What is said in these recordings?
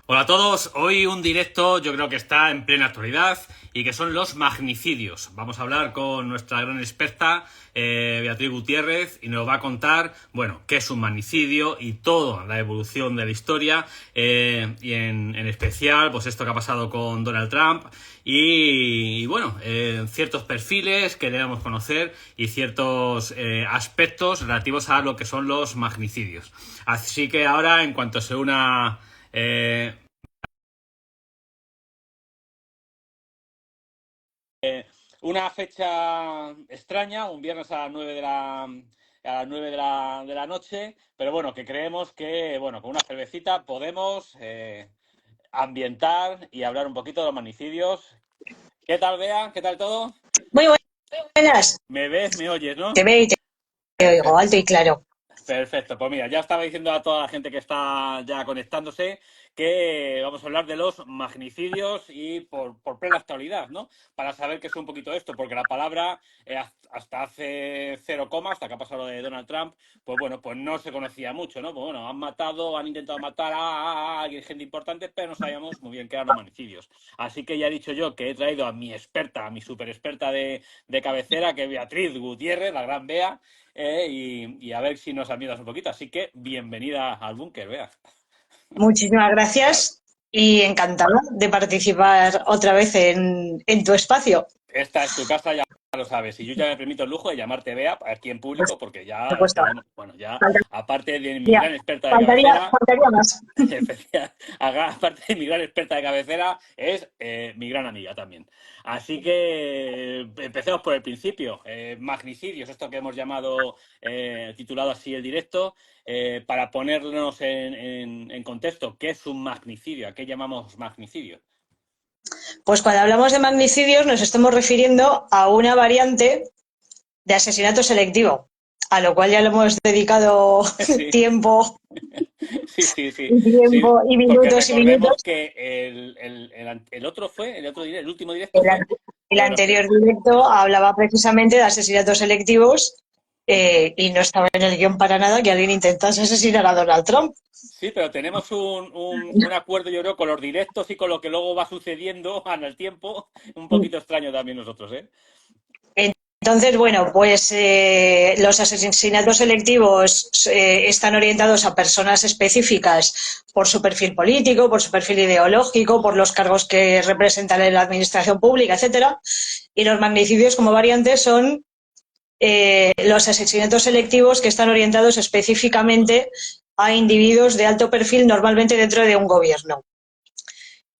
Hola a todos, hoy un directo yo creo que está en plena actualidad y que son los magnicidios. Vamos a hablar con nuestra gran experta Beatriz Gutiérrez y nos va a contar, bueno, qué es un magnicidio y toda la evolución de la historia y en especial pues esto que ha pasado con Donald Trump y bueno, ciertos perfiles que debemos conocer y ciertos aspectos relativos a lo que son los magnicidios. Así que ahora en cuanto se una... una fecha extraña, un viernes a las 9 de la noche, pero bueno, que creemos que bueno, con una cervecita podemos ambientar y hablar un poquito de los magnicidios. ¿Qué tal, Bea? ¿Qué tal todo? Muy buenas, ¿Me ves? ¿Me oyes, no? te veo y te oigo Perfecto. alto y claro. Perfecto, pues mira, ya estaba diciendo a toda la gente que está ya conectándose que vamos a hablar de los magnicidios y por plena actualidad, ¿no? Para saber qué es un poquito esto, porque la palabra hasta hace cero coma, hasta que ha pasado lo de Donald Trump, pues bueno, pues no se conocía mucho, ¿no? Pues bueno, han intentado matar a alguien, gente importante, pero no sabíamos muy bien qué eran los magnicidios. Así que ya he dicho yo que he traído a mi experta, a mi super experta de cabecera, que es Beatriz Gutiérrez, la gran Bea, y a ver si nos amigas un poquito. Así que bienvenida al búnker, Bea. Muchísimas gracias y encantada de participar otra vez en tu espacio. Esta es tu casa, ya lo sabes. Y yo ya me permito el lujo de llamarte Bea aquí en Pues, público, porque por ya supuesto, tenemos, bueno, ya aparte de mi faltaría, gran experta de faltaría, cabecera, faltaría más. aparte de mi gran experta de cabecera, es mi gran amiga también. Así que empecemos por el principio. Magnicidios, esto que hemos llamado, titulado así el directo, para ponernos en contexto, ¿qué es un magnicidio? ¿A qué llamamos magnicidio? Pues cuando hablamos de magnicidios nos estamos refiriendo a una variante de asesinato selectivo, a lo cual ya le hemos dedicado Sí. tiempo Sí, sí, sí, y sí, tiempo y porque minutos y recordemos minutos. que el otro fue, el último directo El, fue el lo de los... anterior directo hablaba precisamente de asesinatos selectivos y no estaba en el guión para nada que alguien intentase asesinar a Donald Trump. Sí, pero tenemos un acuerdo, yo creo, con los directos y con lo que luego va sucediendo en el tiempo, un poquito extraño también nosotros, ¿eh? Entonces, bueno, pues los asesinatos selectivos están orientados a personas específicas por su perfil político, por su perfil ideológico, por los cargos que representan en la administración pública, etcétera. Y los magnicidios como variantes son los asesinatos selectivos que están orientados específicamente a individuos de alto perfil, normalmente dentro de un gobierno.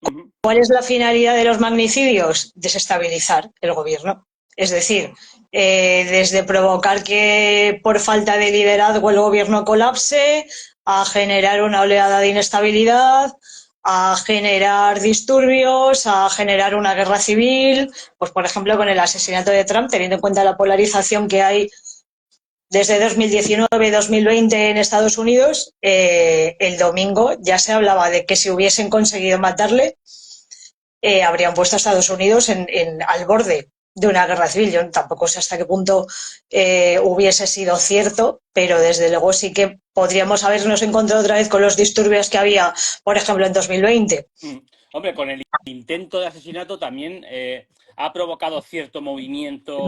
Ujú. ¿Cuál es la finalidad de los magnicidios? Desestabilizar el gobierno. Es decir, desde provocar que por falta de liderazgo el gobierno colapse, a generar una oleada de inestabilidad, a generar disturbios, a generar una guerra civil, pues por ejemplo con el asesinato de Trump, teniendo en cuenta la polarización que hay desde 2019-2020 en Estados Unidos, el domingo ya se hablaba de que si hubiesen conseguido matarle, habrían puesto a Estados Unidos al borde de una guerra civil. Yo tampoco sé hasta qué punto hubiese sido cierto, pero desde luego sí que podríamos habernos encontrado otra vez con los disturbios que había, por ejemplo, en 2020. Mm. Hombre, con el intento de asesinato también ha provocado cierto movimiento,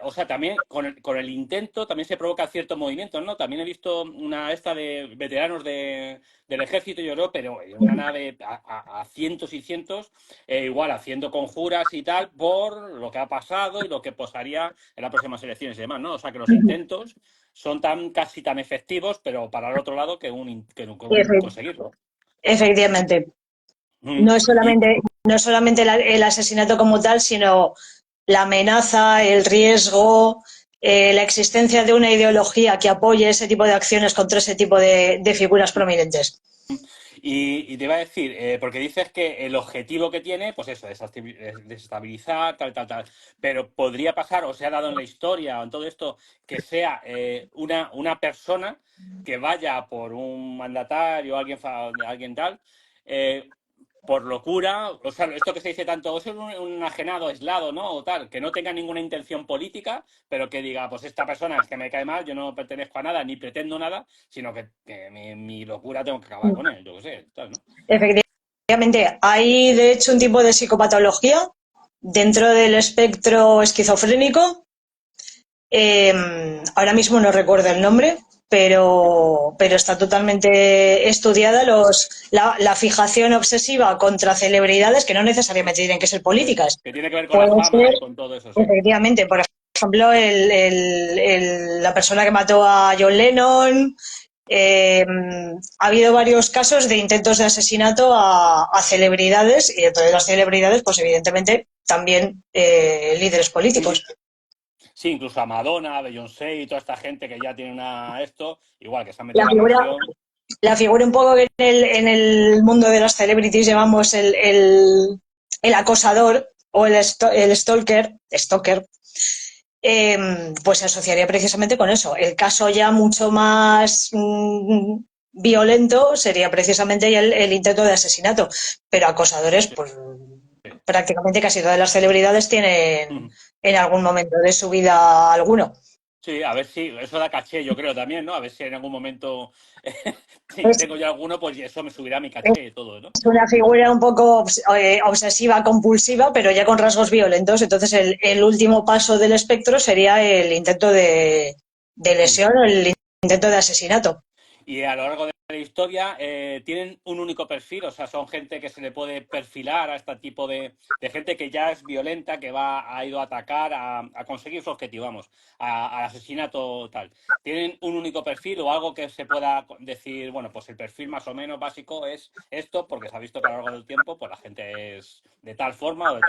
o sea, también con el intento también se provoca cierto movimiento, ¿no? También he visto una esta de veteranos del ejército, yo creo, pero en una nave a cientos y cientos, igual haciendo conjuras y tal, por lo que ha pasado y lo que pasaría en las próximas elecciones y demás, ¿no? O sea, que los intentos son casi tan efectivos, pero para el otro lado que un conseguirlo. Efectivamente, Mm. no es Y, solamente, no es solamente el asesinato como tal, sino la amenaza, el riesgo, la existencia de una ideología que apoye ese tipo de acciones contra ese tipo de figuras prominentes. y te iba a decir, porque dices que el objetivo que tiene, pues eso, desestabilizar, tal, tal, tal, pero podría pasar, o se ha dado en la historia o en todo esto, que sea una persona que vaya por un mandatario, alguien tal, eh, por locura, o sea, esto que se dice tanto, es un enajenado, aislado, ¿no? O tal, que no tenga ninguna intención política, pero que diga, pues esta persona es que me cae mal, yo no pertenezco a nada, ni pretendo nada, sino que mi locura tengo que acabar con él, yo qué sé, tal, ¿no? Efectivamente, hay de hecho un tipo de psicopatología dentro del espectro esquizofrénico. Ahora mismo no recuerdo el nombre, pero está totalmente estudiada la fijación obsesiva contra celebridades que no necesariamente tienen que ser políticas. Que tiene que ver con la Puede fama ser, y con todo eso, sí. efectivamente, por ejemplo, la persona que mató a John Lennon. Ha habido varios casos de intentos de asesinato a celebridades y dentro de las celebridades, pues evidentemente también líderes políticos. Sí, incluso a Madonna, a Beyoncé y toda esta gente que ya tiene esto, igual que se han metido La en la figura, mansión. la figura un poco que en el mundo de las celebrities llamamos el acosador o el stalker, pues se asociaría precisamente con eso. El caso ya mucho más violento sería precisamente el intento de asesinato, pero acosadores, pues Sí. prácticamente casi todas las celebridades tienen Ujú. en algún momento de su vida alguno. Sí, a ver si eso da caché, yo creo también, ¿no? A ver si en algún momento, si Es, tengo yo alguno, pues eso me subirá mi es caché y todo, ¿no? una figura un poco obsesiva, compulsiva, pero ya con rasgos violentos. Entonces, el último paso del espectro sería el intento de Ujú. lesión o el intento de asesinato. Y a lo largo de la historia tienen un único perfil, o sea, son gente que se le puede perfilar a este tipo de gente que ya es violenta, que ha ido a atacar, a conseguir su objetivo, vamos, al asesinato tal. ¿Tienen un único perfil o algo que se pueda decir, bueno, pues el perfil más o menos básico es esto, porque se ha visto que a lo largo del tiempo, pues la gente es de tal forma o de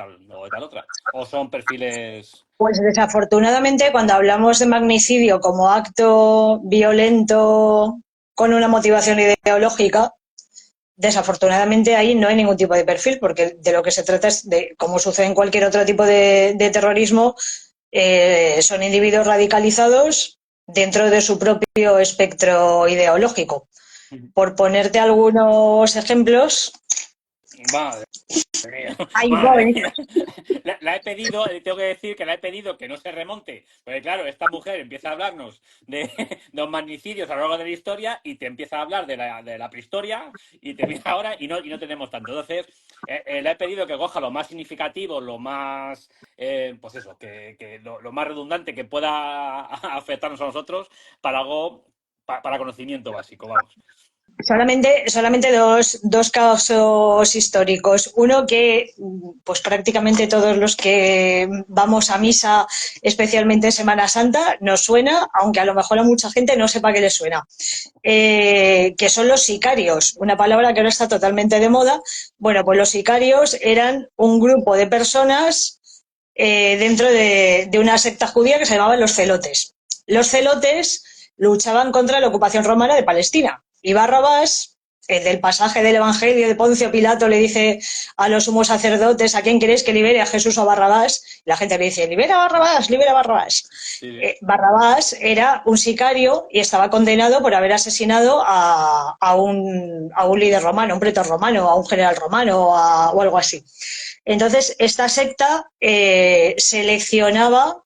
tal otra? ¿O son perfiles... Pues desafortunadamente, cuando hablamos de magnicidio como acto violento con una motivación ideológica, desafortunadamente ahí no hay ningún tipo de perfil, porque de lo que se trata es de, como sucede en cualquier otro tipo de terrorismo, son individuos radicalizados dentro de su propio espectro ideológico. Por ponerte algunos ejemplos, Madre mía, hay madre jóvenes. mía. La he pedido, tengo que decir que la he pedido que no se remonte, porque claro, esta mujer empieza a hablarnos de los magnicidios a lo largo de la historia y te empieza a hablar de la prehistoria y te viene ahora y no tenemos tanto. Entonces, le he pedido que coja lo más significativo, lo más, pues eso, que lo más redundante que pueda afectarnos a nosotros para algo, para conocimiento básico, vamos. Solamente dos casos históricos. Uno que, pues prácticamente todos los que vamos a misa, especialmente en Semana Santa, nos suena, aunque a lo mejor a mucha gente no sepa que le suena. Que son los sicarios, una palabra que ahora está totalmente de moda. Bueno, pues los sicarios eran un grupo de personas dentro de una secta judía que se llamaban los celotes. Los celotes luchaban contra la ocupación romana de Palestina. Y Barrabás, el del pasaje del Evangelio de Poncio Pilato, le dice a los sumos sacerdotes: ¿a quién queréis que libere, a Jesús o a Barrabás? Y la gente le dice: libera a Barrabás, libera a Barrabás. Sí, sí. Barrabás era un sicario y estaba condenado por haber asesinado a un líder romano, a un pretor romano, a un general romano o algo así. Entonces, esta secta seleccionaba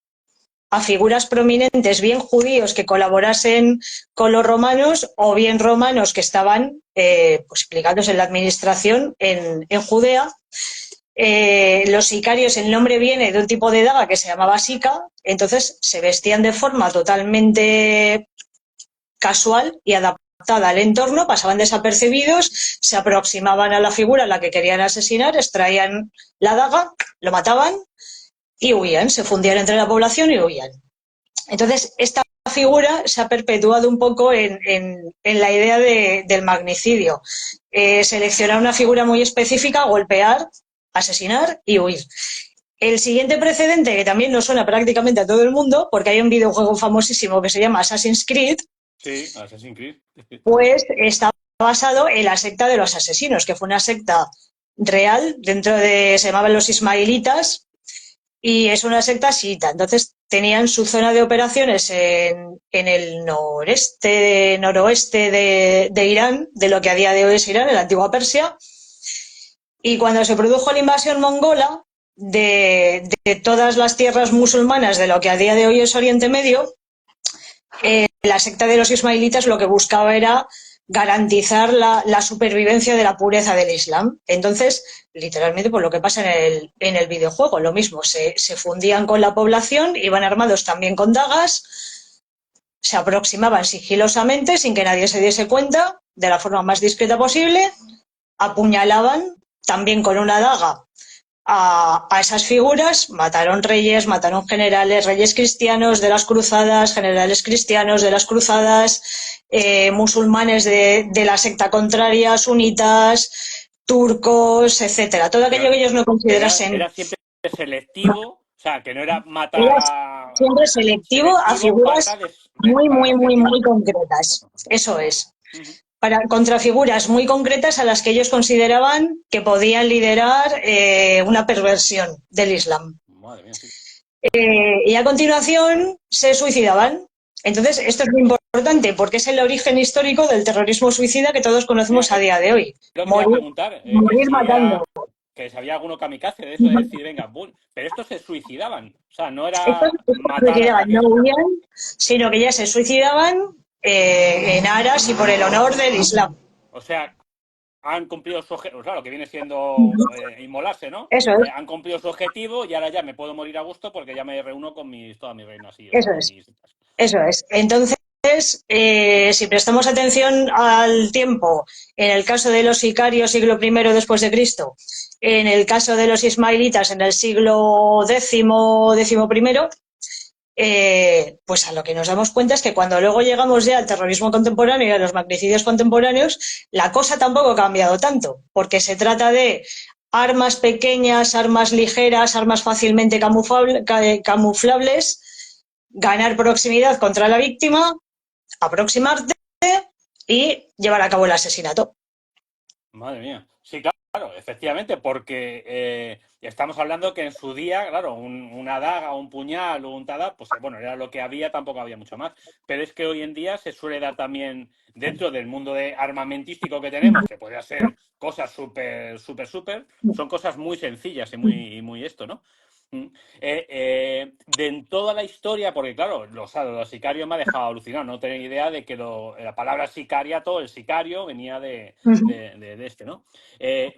a figuras prominentes, bien judíos que colaborasen con los romanos o bien romanos que estaban pues implicados en la administración en Judea. Los sicarios, el nombre viene de un tipo de daga que se llamaba sica, entonces se vestían de forma totalmente casual y adaptada al entorno, pasaban desapercibidos, se aproximaban a la figura a la que querían asesinar, extraían la daga, lo mataban y huían, se fundían entre la población y huían. Entonces, esta figura se ha perpetuado un poco en la idea del magnicidio. Seleccionar una figura muy específica, golpear, asesinar y huir. El siguiente precedente, que también nos suena prácticamente a todo el mundo, porque hay un videojuego famosísimo que se llama Assassin's Creed, Sí, Assassin's Creed. pues está basado en la secta de los asesinos, que fue una secta real, se llamaban los ismaelitas, y es una secta chiita. Entonces tenían su zona de operaciones en el noroeste de Irán, de lo que a día de hoy es Irán, en la antigua Persia, Y cuando se produjo la invasión mongola de todas las tierras musulmanas de lo que a día de hoy es Oriente Medio, la secta de los ismailitas lo que buscaba era garantizar la supervivencia de la pureza del Islam. Entonces, literalmente, por lo que pasa en el videojuego, lo mismo, se fundían con la población, iban armados también con dagas, se aproximaban sigilosamente, sin que nadie se diese cuenta, de la forma más discreta posible, apuñalaban también con una daga a esas figuras, mataron reyes, mataron generales, reyes cristianos de las cruzadas, generales cristianos de las cruzadas, musulmanes de la secta contraria, sunitas, turcos, etcétera. Todo aquello Pero que ellos no considerasen. era siempre selectivo, o sea, que no era matar Era a siempre selectivo a selectivo figuras para muy desacreditar. concretas. Eso es. Ujú. Contra figuras muy concretas a las que ellos consideraban que podían liderar una perversión del Islam. Madre mía, sí. Y a continuación se suicidaban. Entonces, esto es muy importante porque es el origen histórico del terrorismo suicida que todos Mira, conocemos a día de hoy. lo que te iba a Morir, preguntar, morir matando. que si había alguno kamikaze de eso, de decir, venga, boom. Pero estos se suicidaban, o sea, no era Estos se matar hasta suicidaban, no que... huían, sino que ya se suicidaban en aras y por el honor del Islam. O sea, han cumplido su objetivo, claro, que viene siendo inmolarse, ¿no? Eso es, Han cumplido su objetivo y ahora ya me puedo morir a gusto porque ya me reúno con toda mi reina así, o eso sea, es. mis... Eso es. Entonces, si prestamos atención al tiempo, en el caso de los sicarios, siglo I después de Cristo, en el caso de los ismailitas, en el siglo décimo primero, pues a lo que nos damos cuenta es que cuando luego llegamos ya al terrorismo contemporáneo y a los magnicidios contemporáneos, la cosa tampoco ha cambiado tanto, porque se trata de armas pequeñas, armas ligeras, armas fácilmente camuflables, ganar proximidad contra la víctima, aproximarte y llevar a cabo el asesinato. Madre mía. Sí, claro, efectivamente, porque estamos hablando que en su día, claro, una daga, un puñal o un tada, pues bueno, era lo que había, tampoco había mucho más. Pero es que hoy en día se suele dar también, dentro del mundo de armamentístico que tenemos, que podría ser cosas súper, son cosas muy sencillas y muy esto, ¿no? Mm. De en toda la historia, porque claro, los sicarios me ha dejado alucinado, no tenía idea de que la palabra sicariato, el sicario, venía de este, ¿no?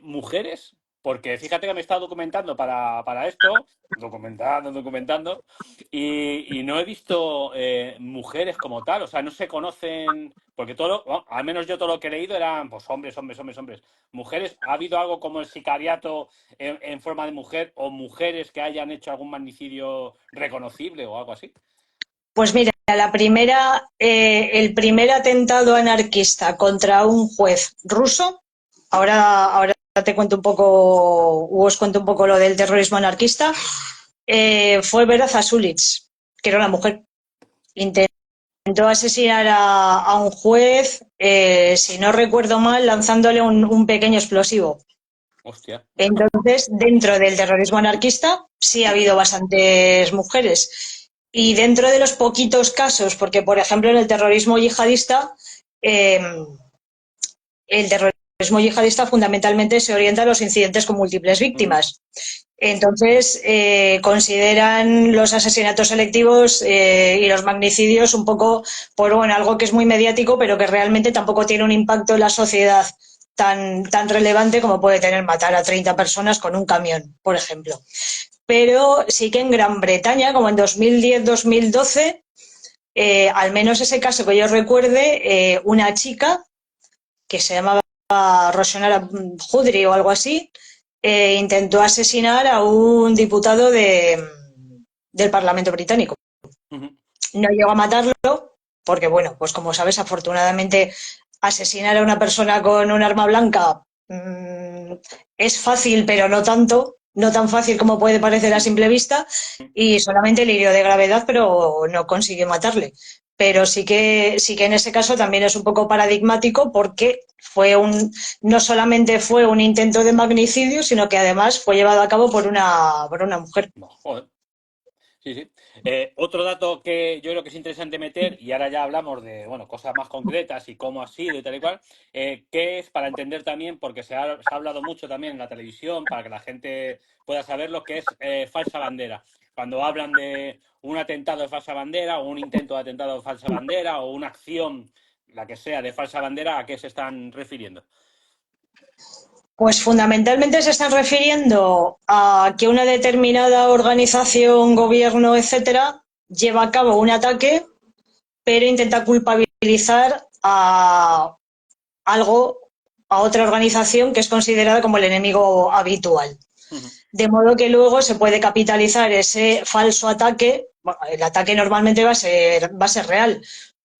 Mujeres, porque fíjate que me he estado documentando para esto, documentando, y no he visto mujeres como tal, o sea, no se conocen, porque bueno, al menos yo todo lo que he leído eran pues hombres. Mujeres, ¿ha habido algo como el sicariato en forma de mujer o mujeres que hayan hecho algún magnicidio reconocible o algo así? Pues mira, el primer atentado anarquista contra un juez ruso, ahora te cuento un poco, os cuento un poco lo del terrorismo anarquista, fue Vera Zasulich, que era una mujer. Intentó asesinar a un juez, si no recuerdo mal, lanzándole un pequeño explosivo. Hostia. Entonces, dentro del terrorismo anarquista sí ha habido bastantes mujeres. Y dentro de los poquitos casos, porque por ejemplo en eh, el terrorismo yihadista fundamentalmente se orienta a los incidentes con múltiples víctimas. Entonces, consideran los asesinatos selectivos y los magnicidios un poco por bueno, algo que es muy mediático, pero que realmente tampoco tiene un impacto en la sociedad tan relevante como puede tener matar a 30 personas con un camión, por ejemplo. Pero sí que en Gran Bretaña, como en 2010-2012, al menos ese caso que yo recuerde, una chica que se llamaba Roshana Houdry o algo así, intentó asesinar a un diputado del Parlamento británico. No llegó a matarlo porque, bueno, pues como sabes, afortunadamente asesinar a una persona con un arma blanca es fácil, pero no tanto, no tan fácil como puede parecer a simple vista, y solamente le hirió de gravedad, pero no consiguió matarle. Pero sí que en ese caso también es un poco paradigmático porque no solamente fue un intento de magnicidio, sino que además fue llevado a cabo por una mujer. No, joder. Sí, sí. Otro dato que yo creo que es interesante meter, y ahora ya hablamos de, bueno, cosas más concretas y cómo ha sido y tal y cual, que es para entender también, porque se ha hablado mucho también en la televisión, para que la gente pueda saber lo que es falsa bandera. Cuando hablan de un atentado de falsa bandera, o un intento de atentado de falsa bandera, o una acción, la que sea, de falsa bandera, ¿a qué se están refiriendo? Pues fundamentalmente se están refiriendo a que una determinada organización, gobierno, etcétera, lleva a cabo un ataque, pero intenta culpabilizar a algo, a otra organización que es considerada como el enemigo habitual. De modo que luego se puede capitalizar ese falso ataque. Bueno, el ataque normalmente va a ser real,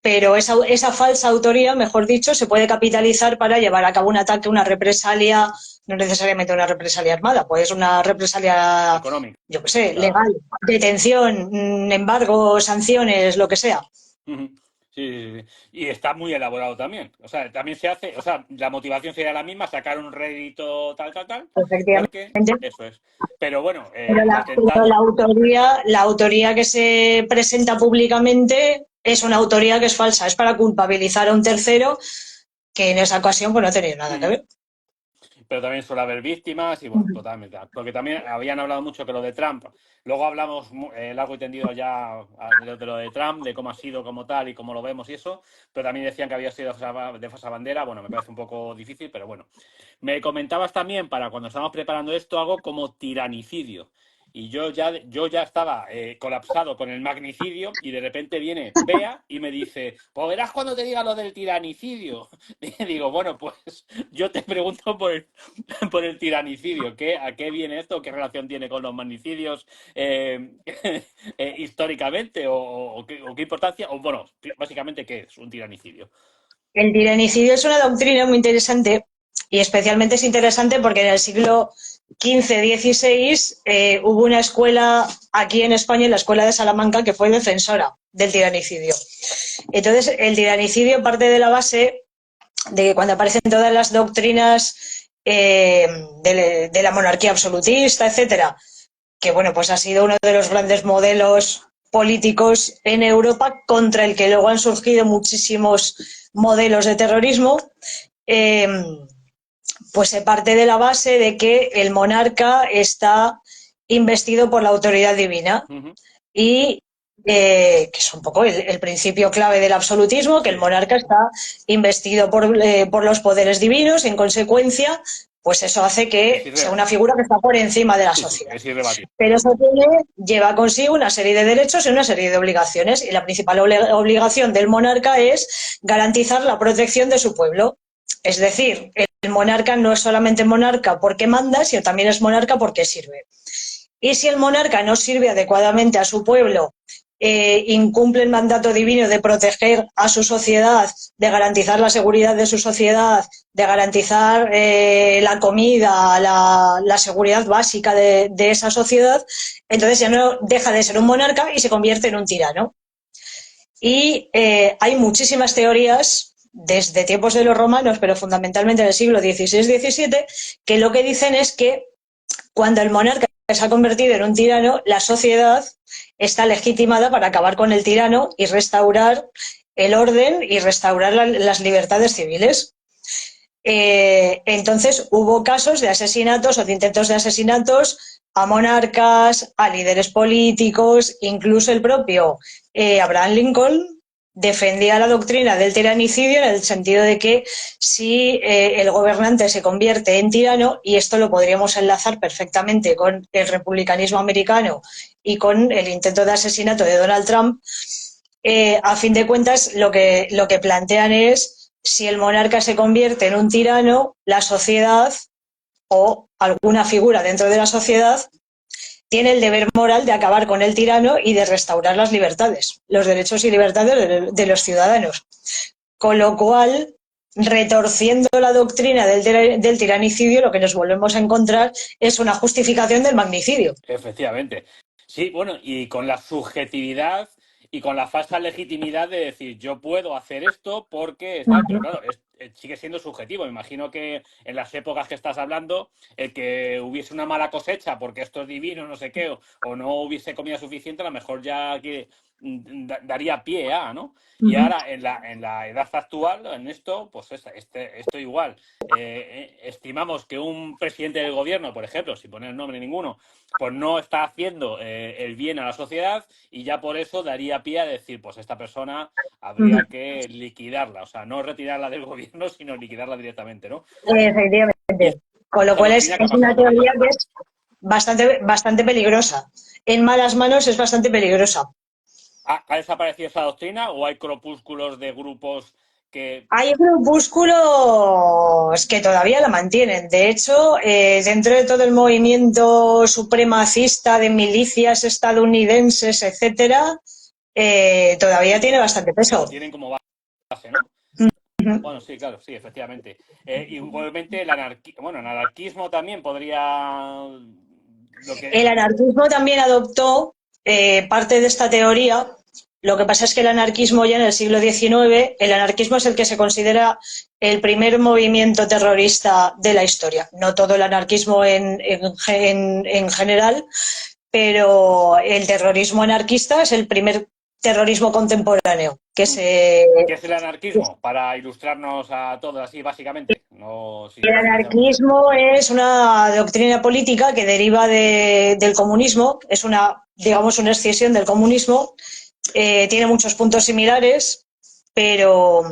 pero esa falsa autoría, mejor dicho, se puede capitalizar para llevar a cabo un ataque, una represalia, no necesariamente una represalia armada, puede ser una represalia, Económico. yo qué sé, Claro. legal, detención, embargo, sanciones, lo que sea. Ujú. Sí, sí, sí. Y está muy elaborado también. O sea, también se hace, o sea, la motivación sería la misma, sacar un rédito tal, tal, tal, porque Efectivamente. eso es. Pero bueno, Pero el atentado, la autoría que se presenta públicamente es una autoría que es falsa, es para culpabilizar a un tercero que en esa ocasión pues no tenía nada que ujú, ver. pero también suele haber víctimas y bueno, totalmente. Porque también habían hablado mucho que lo de Trump. Luego hablamos largo y tendido ya de lo de Trump, de cómo ha sido como tal y cómo lo vemos y eso, pero también decían que había sido de falsa bandera. Bueno, me parece un poco difícil, pero bueno. Me comentabas también, para cuando estábamos preparando esto, algo como tiranicidio. Y yo ya estaba colapsado con el magnicidio y de repente viene Bea y me dice, pues verás cuando te diga lo del tiranicidio. Y digo, bueno, pues yo te pregunto por el tiranicidio. ¿A qué viene esto? ¿Qué relación tiene con los magnicidios históricamente? ¿O qué importancia? O bueno, básicamente, ¿qué es un tiranicidio? El tiranicidio es una doctrina muy interesante y especialmente es interesante porque en el siglo XV-XVI hubo una escuela aquí en España, en la Escuela de Salamanca, que fue defensora del tiranicidio. Entonces, el tiranicidio parte de la base de que cuando aparecen todas las doctrinas de la monarquía absolutista, etcétera, que bueno, pues ha sido uno de los grandes modelos políticos en Europa contra el que luego han surgido muchísimos modelos de terrorismo, eh, pues se parte de la base de que el monarca está investido por la autoridad divina Ujú. y que es un poco el principio clave del absolutismo, que el Sí, monarca está investido por los poderes divinos, en consecuencia, pues eso hace es que sea una figura que está por encima de la sí, sí, sociedad. es irrebatible. Pero eso lleva consigo una serie de derechos y una serie de obligaciones. Y la principal obligación del monarca es garantizar la protección de su pueblo. Es decir, el monarca no es solamente monarca porque manda, sino también es monarca porque sirve. Y si el monarca no sirve adecuadamente a su pueblo, incumple el mandato divino de proteger a su sociedad, de garantizar la seguridad de su sociedad, de garantizar la comida, la seguridad básica de esa sociedad, entonces ya no deja de ser un monarca y se convierte en un tirano. Y hay muchísimas teorías desde tiempos de los romanos, pero fundamentalmente del siglo XVI-XVII, que lo que dicen es que cuando el monarca se ha convertido en un tirano, la sociedad está legitimada para acabar con el tirano y restaurar el orden y restaurar las libertades civiles. Entonces hubo casos de asesinatos o de intentos de asesinatos a monarcas, a líderes políticos, incluso el propio Abraham Lincoln defendía la doctrina del tiranicidio en el sentido de que si el gobernante se convierte en tirano, y esto lo podríamos enlazar perfectamente con el republicanismo americano y con el intento de asesinato de Donald Trump, a fin de cuentas lo que plantean es si el monarca se convierte en un tirano, la sociedad o alguna figura dentro de la sociedad tiene el deber moral de acabar con el tirano y de restaurar las libertades, los derechos y libertades de los ciudadanos. Con lo cual, retorciendo la doctrina del tiranicidio, lo que nos volvemos a encontrar es una justificación del magnicidio. Efectivamente. Sí, bueno, y con la subjetividad y con la falsa legitimidad de decir, yo puedo hacer esto porque tal, pero claro, sigue siendo subjetivo. Me imagino que en las épocas que estás hablando, el que hubiese una mala cosecha porque esto es divino, no sé qué, o no hubiese comida suficiente, a lo mejor ya que daría pie a, ¿no? Y Ujú. ahora, en la edad actual, en esto, pues esto igual. Estimamos que un presidente del gobierno, por ejemplo, sin poner nombre ninguno, pues no está haciendo el bien a la sociedad y ya por eso daría pie a decir, pues esta persona Ujú. habría que liquidarla, o sea, no retirarla del gobierno, sino liquidarla directamente, ¿no? Y Efectivamente. Con lo esa cual doctrina que ha es una pasado por teoría ella. que es bastante peligrosa. En malas manos es bastante peligrosa. ¿Ha desaparecido esa doctrina o hay corpúsculos de grupos que... Hay grupúsculos que todavía la mantienen. De hecho, dentro de todo el movimiento supremacista de milicias estadounidenses, etcétera, todavía Sí, tiene bastante que lo peso. tienen como base, ¿no? Ujú. Bueno, sí, claro, sí, efectivamente. Igualmente bueno, el anarquismo también podría... Lo El que... anarquismo también adoptó parte de esta teoría. Lo que pasa es que el anarquismo ya en el siglo XIX, el anarquismo es el que se considera el primer movimiento terrorista de la historia. No todo el anarquismo en general, pero el terrorismo anarquista es el primer terrorismo contemporáneo que se. ¿Qué es el anarquismo? Para ilustrarnos a todos así, básicamente. No sin El profundizar mucho. anarquismo es una doctrina política que deriva del comunismo, es digamos, una escisión del comunismo, tiene muchos puntos similares, pero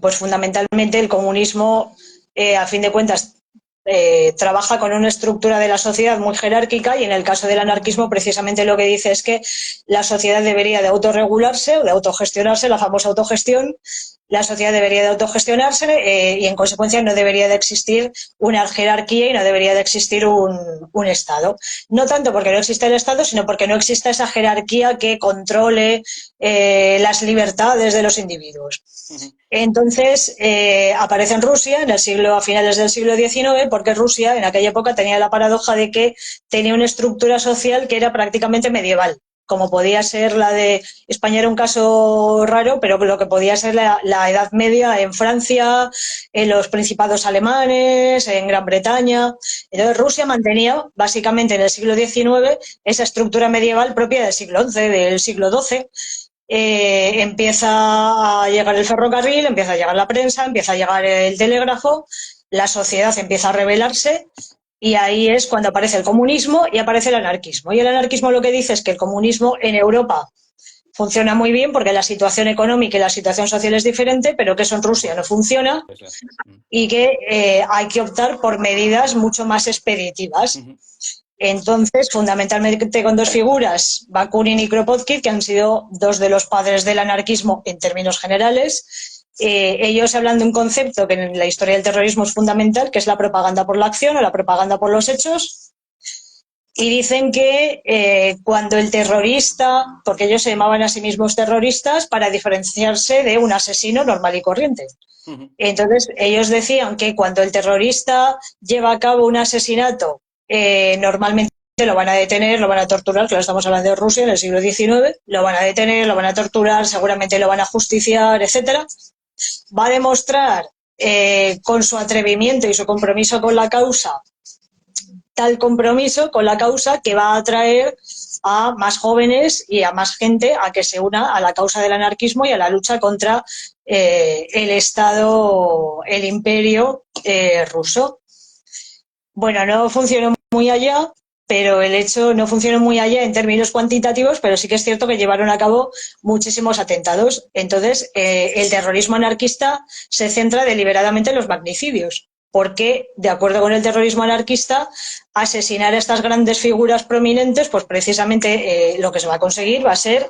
pues fundamentalmente el comunismo, a fin de cuentas, trabaja con una estructura de la sociedad muy jerárquica y en el caso del anarquismo precisamente lo que dice es que la sociedad debería de autorregularse o de autogestionarse, la famosa autogestión. La sociedad debería de autogestionarse y en consecuencia no debería de existir una jerarquía y no debería de existir un Estado. No tanto porque no existe el Estado, sino porque no existe esa jerarquía que controle las libertades de los individuos. Entonces aparece en Rusia a finales del siglo XIX, porque Rusia en aquella época tenía la paradoja de que tenía una estructura social que era prácticamente medieval, como podía ser la de España. Era un caso raro, pero lo que podía ser la Edad Media en Francia, en los principados alemanes, en Gran Bretaña. Entonces Rusia mantenía básicamente en el siglo XIX esa estructura medieval propia del siglo XI, del siglo XII. Empieza a llegar el ferrocarril, empieza a llegar la prensa, empieza a llegar el telégrafo, la sociedad empieza a rebelarse y ahí es cuando aparece el comunismo y aparece el anarquismo. Y el anarquismo lo que dice es que el comunismo en Europa funciona muy bien porque la situación económica y la situación social es diferente, pero que eso en Rusia no funciona y que hay que optar por medidas mucho más expeditivas. Entonces, fundamentalmente con dos figuras, Bakunin y Kropotkin, que han sido dos de los padres del anarquismo en términos generales. Ellos hablan de un concepto que en la historia del terrorismo es fundamental, que es la propaganda por la acción o la propaganda por los hechos. Y dicen que cuando el terrorista, porque ellos se llamaban a sí mismos terroristas para diferenciarse de un asesino normal y corriente. Entonces, ellos decían que cuando el terrorista lleva a cabo un asesinato, normalmente lo van a detener, lo van a torturar, claro, estamos hablando de Rusia en el siglo XIX, lo van a detener, lo van a torturar, seguramente lo van a justiciar, etcétera. Va a demostrar con su atrevimiento y su compromiso con la causa, tal compromiso con la causa que va a atraer a más jóvenes y a más gente a que se una a la causa del anarquismo y a la lucha contra el Estado, el imperio ruso. Bueno, no funcionó muy allá, pero el hecho no funcionó muy allá en términos cuantitativos, pero sí que es cierto que llevaron a cabo muchísimos atentados. Entonces, el terrorismo anarquista se centra deliberadamente en los magnicidios, porque, de acuerdo con el terrorismo anarquista, asesinar a estas grandes figuras prominentes, pues precisamente lo que se va a conseguir va a ser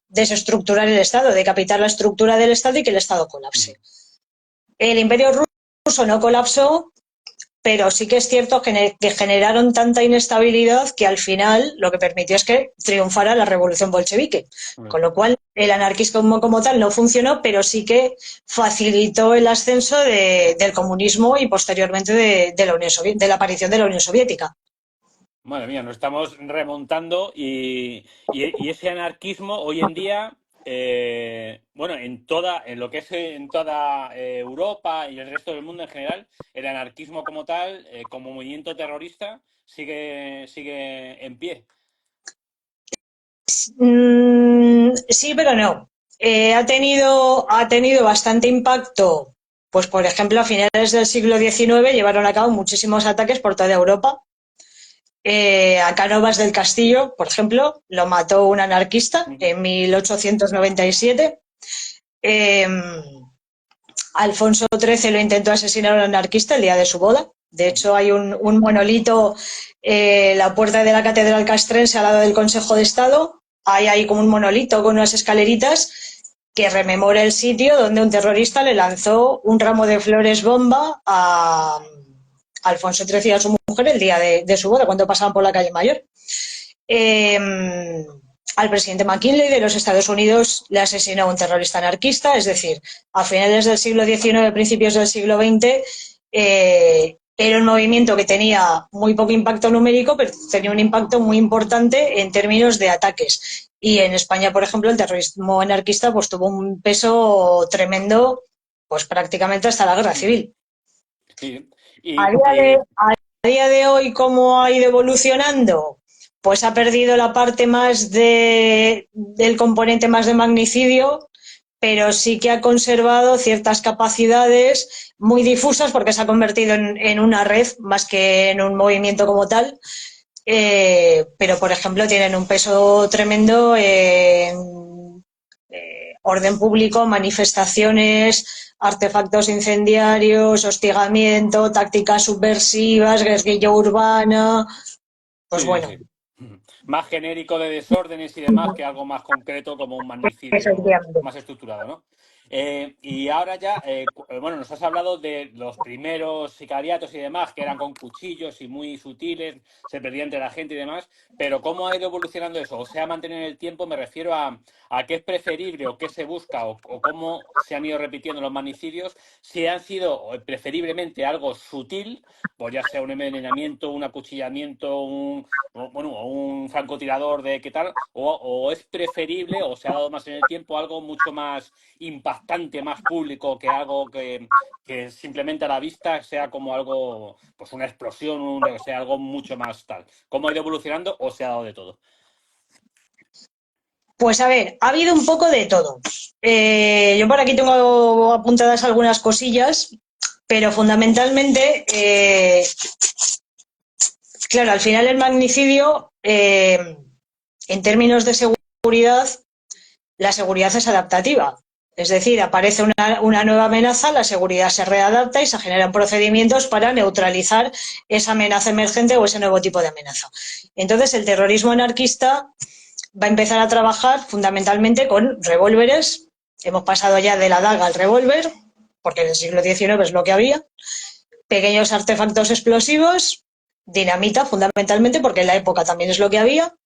desestructurar el Estado, decapitar la estructura del Estado y que el Estado colapse. El imperio ruso no colapsó, pero sí que es cierto que generaron tanta inestabilidad que al final lo que permitió es que triunfara la revolución bolchevique. Con lo cual, el anarquismo como tal no funcionó, pero sí que facilitó el ascenso del comunismo y posteriormente de la aparición de la Unión Soviética. Madre mía, nos estamos remontando y ese anarquismo hoy en día bueno, en lo que es en toda Europa y el resto del mundo en general, el anarquismo como tal, como movimiento terrorista, sigue en pie. Sí, pero no. Ha tenido bastante impacto. Pues, por ejemplo, a finales del siglo XIX llevaron a cabo muchísimos ataques por toda Europa. A Cánovas del Castillo, por ejemplo, lo mató un anarquista Ujú. en 1897. Eh, Alfonso XIII lo intentó asesinar a un anarquista el día de su boda. De hecho, hay un monolito en la puerta de la Catedral Castrense al lado del Consejo de Estado. Hay ahí como un monolito con unas escaleritas que rememora el sitio donde un terrorista le lanzó un ramo de flores bomba a Alfonso XIII y a su mujer el día de su boda, cuando pasaban por la calle Mayor. Eh, Al presidente McKinley de los Estados Unidos le asesinó un terrorista anarquista, es decir, a finales del siglo XIX, principios del siglo XX, era un movimiento que tenía muy poco impacto numérico, pero tenía un impacto muy importante en términos de ataques. Y en España, por ejemplo, el terrorismo anarquista pues tuvo un peso tremendo, pues prácticamente hasta la guerra civil. Sí. A Y, día y a día de hoy, ¿cómo ha ido evolucionando? Pues ha perdido la parte más del componente más de magnicidio, pero sí que ha conservado ciertas capacidades muy difusas porque se ha convertido en una red más que en un movimiento como tal. Pero, por ejemplo, tienen un peso tremendo en orden público, manifestaciones, artefactos incendiarios, hostigamiento, tácticas subversivas, guerrilla urbana. Pues sí, bueno, sí. Más genérico de desórdenes y demás que algo más concreto como un magnicidio efectivamente. más estructurado, ¿no? Y ahora ya, bueno, nos has hablado de los primeros sicariatos y demás, que eran con cuchillos y muy sutiles, se perdía entre la gente y demás, pero ¿cómo ha ido evolucionando eso? O sea, mantener el tiempo, me refiero a qué es preferible o qué se busca o cómo se han ido repitiendo los magnicidios, si han sido preferiblemente algo sutil, pues ya sea un envenenamiento, un acuchillamiento, bueno, o un francotirador de qué tal, o es preferible o se ha dado más en el tiempo algo mucho más impactante, más público, que algo que simplemente a la vista sea como algo, pues una explosión, yo que sé, algo mucho más tal. ¿Cómo ha ido evolucionando o se ha dado de todo? Pues a ver, ha habido un poco de todo. Yo por aquí tengo apuntadas algunas cosillas, pero fundamentalmente, claro, al final el magnicidio, en términos de seguridad, la seguridad es adaptativa. Es decir, aparece una nueva amenaza, la seguridad se readapta y se generan procedimientos para neutralizar esa amenaza emergente o ese nuevo tipo de amenaza. Entonces, el terrorismo anarquista va a empezar a trabajar fundamentalmente con revólveres. Hemos pasado ya de la daga al revólver, porque en el siglo XIX es lo que había. Pequeños artefactos explosivos, dinamita fundamentalmente, porque en la época también es lo que había,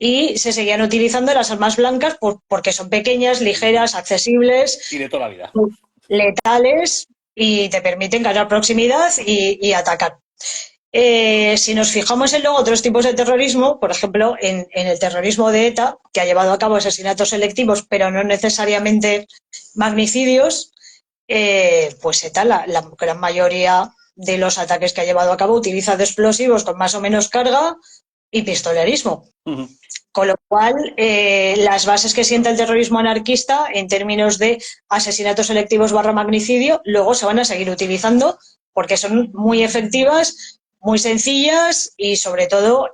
y se seguían utilizando las armas blancas porque son pequeñas, ligeras, Y accesibles, de toda la vida. letales y te permiten ganar proximidad y atacar. Si nos fijamos en luego otros tipos de terrorismo, por ejemplo, en el terrorismo de ETA, que ha llevado a cabo asesinatos selectivos, pero no necesariamente magnicidios, pues ETA, la gran mayoría de los ataques que ha llevado a cabo, utiliza de explosivos con más o menos carga y pistolerismo. Ujú. Con lo cual, las bases que sienta el terrorismo anarquista en términos de asesinatos selectivos barra magnicidio, luego se van a seguir utilizando porque son muy efectivas, muy sencillas y sobre todo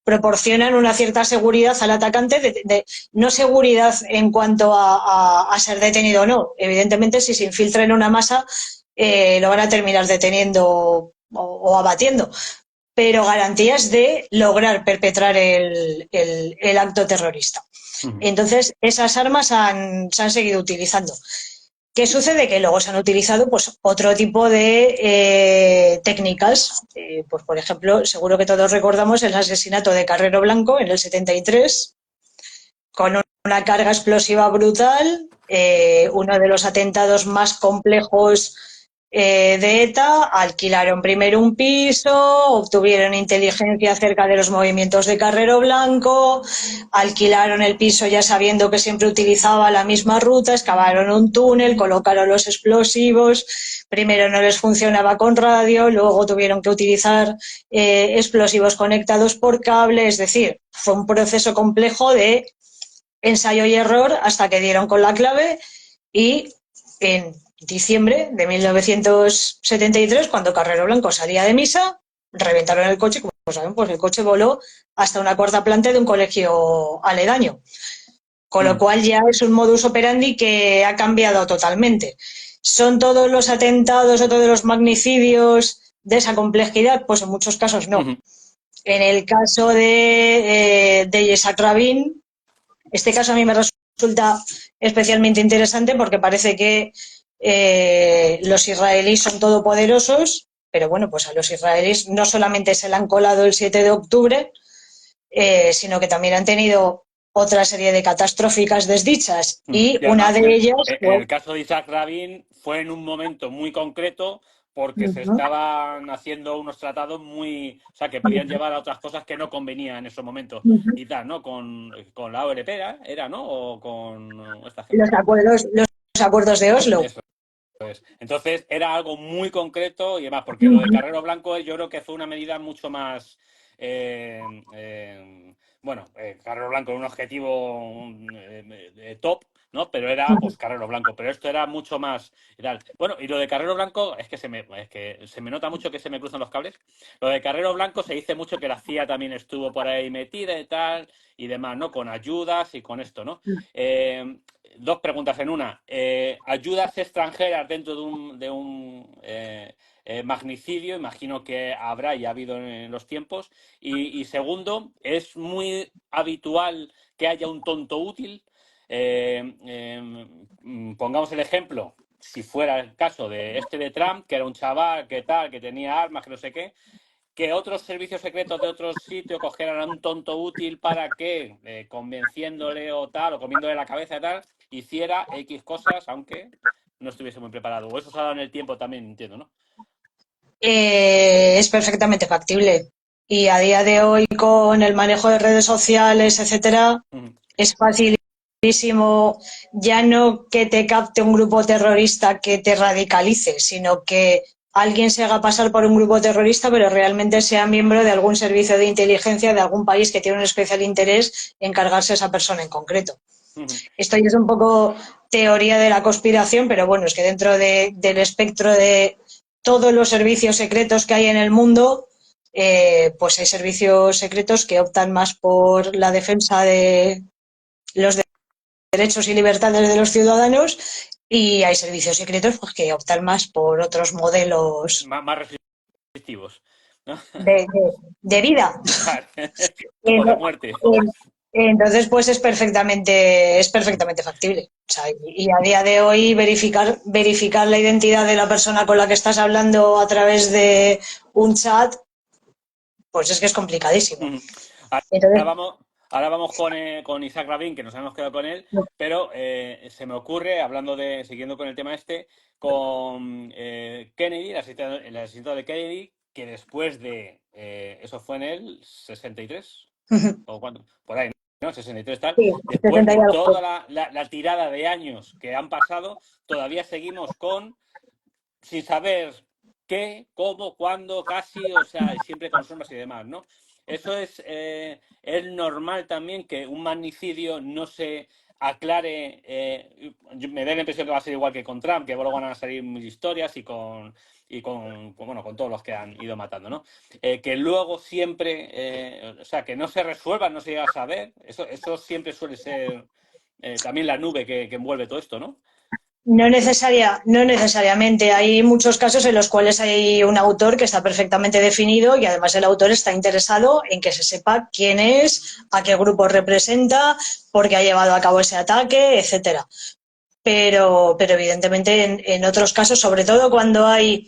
proporcionan una cierta seguridad al atacante, no seguridad en cuanto a ser detenido o no. Evidentemente, si se infiltra en una masa, lo van a terminar deteniendo o abatiendo, pero garantías de lograr perpetrar el acto terrorista. Ujú. Entonces, esas armas se han seguido utilizando. ¿Qué sucede? Que luego se han utilizado pues, otro tipo de técnicas. Pues, por ejemplo, seguro que todos recordamos el asesinato de Carrero Blanco en el 73, con una carga explosiva brutal, uno de los atentados más complejos de ETA, alquilaron primero un piso, obtuvieron inteligencia acerca de los movimientos de Carrero Blanco, alquilaron el piso ya sabiendo que siempre utilizaba la misma ruta, excavaron un túnel, colocaron los explosivos, primero no les funcionaba con radio, luego tuvieron que utilizar explosivos conectados por cable, es decir, fue un proceso complejo de ensayo y error hasta que dieron con la clave y en diciembre de 1973, cuando Carrero Blanco salía de misa, reventaron el coche, como saben, pues el coche voló hasta una cuarta planta de un colegio aledaño. Con lo cual ya es un modus operandi que ha cambiado totalmente. ¿Son todos los atentados o todos los magnicidios de esa complejidad? Pues en muchos casos no. En el caso de Yitzhak Rabin, este caso a mí me resulta especialmente interesante porque parece que los israelíes son todopoderosos, pero bueno, pues a los israelíes no solamente se le han colado el 7 de octubre, sino que también han tenido otra serie de catastróficas desdichas y una además, de ellas en el caso de Isaac Rabin fue en un momento muy concreto porque se estaban haciendo unos tratados muy, o sea, que podían llevar a otras cosas que no convenían en esos momentos y tal, ¿no? Con la OLP era, ¿no? O con esta gente. los acuerdos de Oslo. Eso es. Entonces era algo muy concreto y además porque lo de Carrero Blanco yo creo que fue una medida mucho más bueno, Carrero Blanco era un objetivo top, ¿no? Pero era pues Carrero Blanco, pero esto era mucho más y tal. Bueno, y lo de Carrero Blanco es que se me nota mucho que se me cruzan los cables. Lo de Carrero Blanco se dice mucho que la CIA también estuvo por ahí metida y tal y demás, ¿no? Con ayudas y con esto, ¿no? Dos preguntas en una. ¿Ayudas extranjeras dentro de un magnicidio? Imagino que habrá y ha habido en los tiempos. Y segundo, ¿es muy habitual que haya un tonto útil? Pongamos el ejemplo, si fuera el caso de Trump, que era un chaval que tal, que tenía armas, que no sé qué, que otros servicios secretos de otro sitio cogieran a un tonto útil para que, convenciéndole o tal, o comiéndole la cabeza y tal, hiciera X cosas, aunque no estuviese muy preparado. O eso se ha dado en el tiempo también, entiendo, ¿no? Es perfectamente factible. Y a día de hoy, con el manejo de redes sociales, etcétera, es facilísimo ya no que te capte un grupo terrorista que te radicalice, sino que alguien se haga pasar por un grupo terrorista, pero realmente sea miembro de algún servicio de inteligencia de algún país que tiene un especial interés en cargarse a esa persona en concreto. Esto ya es un poco teoría de la conspiración, pero bueno, es que dentro del espectro de todos los servicios secretos que hay en el mundo, pues hay servicios secretos que optan más por la defensa de los derechos y libertades de los ciudadanos y hay servicios secretos pues, que optan más por otros modelos Más restrictivos, ¿no? de vida. O de muerte. Entonces, pues es perfectamente factible. O sea, y a día de hoy verificar la identidad de la persona con la que estás hablando a través de un chat, pues es que es complicadísimo. Entonces, Ahora vamos con Isaac Rabin, que nos hemos quedado con él, pero se me ocurre, siguiendo con el tema con Kennedy, el asesinato de Kennedy, que después de, eso fue en el 63, o cuánto, por ahí, ¿no? 63 tal, sí, después de toda la tirada de años que han pasado, todavía seguimos sin saber qué, cómo, cuándo, casi, o sea, siempre con sombras y demás, ¿no? Eso es normal también que un magnicidio no se aclare. Me da la impresión que va a ser igual que con Trump, que luego van a salir mil historias con todos los que han ido matando, ¿no? Que luego siempre, o sea, que no se resuelva, no se llega a saber. Eso siempre suele ser también la nube que envuelve todo esto, ¿no? no necesariamente. Hay muchos casos en los cuales hay un autor que está perfectamente definido y además el autor está interesado en que se sepa quién es, a qué grupo representa, por qué ha llevado a cabo ese ataque, etcétera. Pero evidentemente en otros casos, sobre todo cuando hay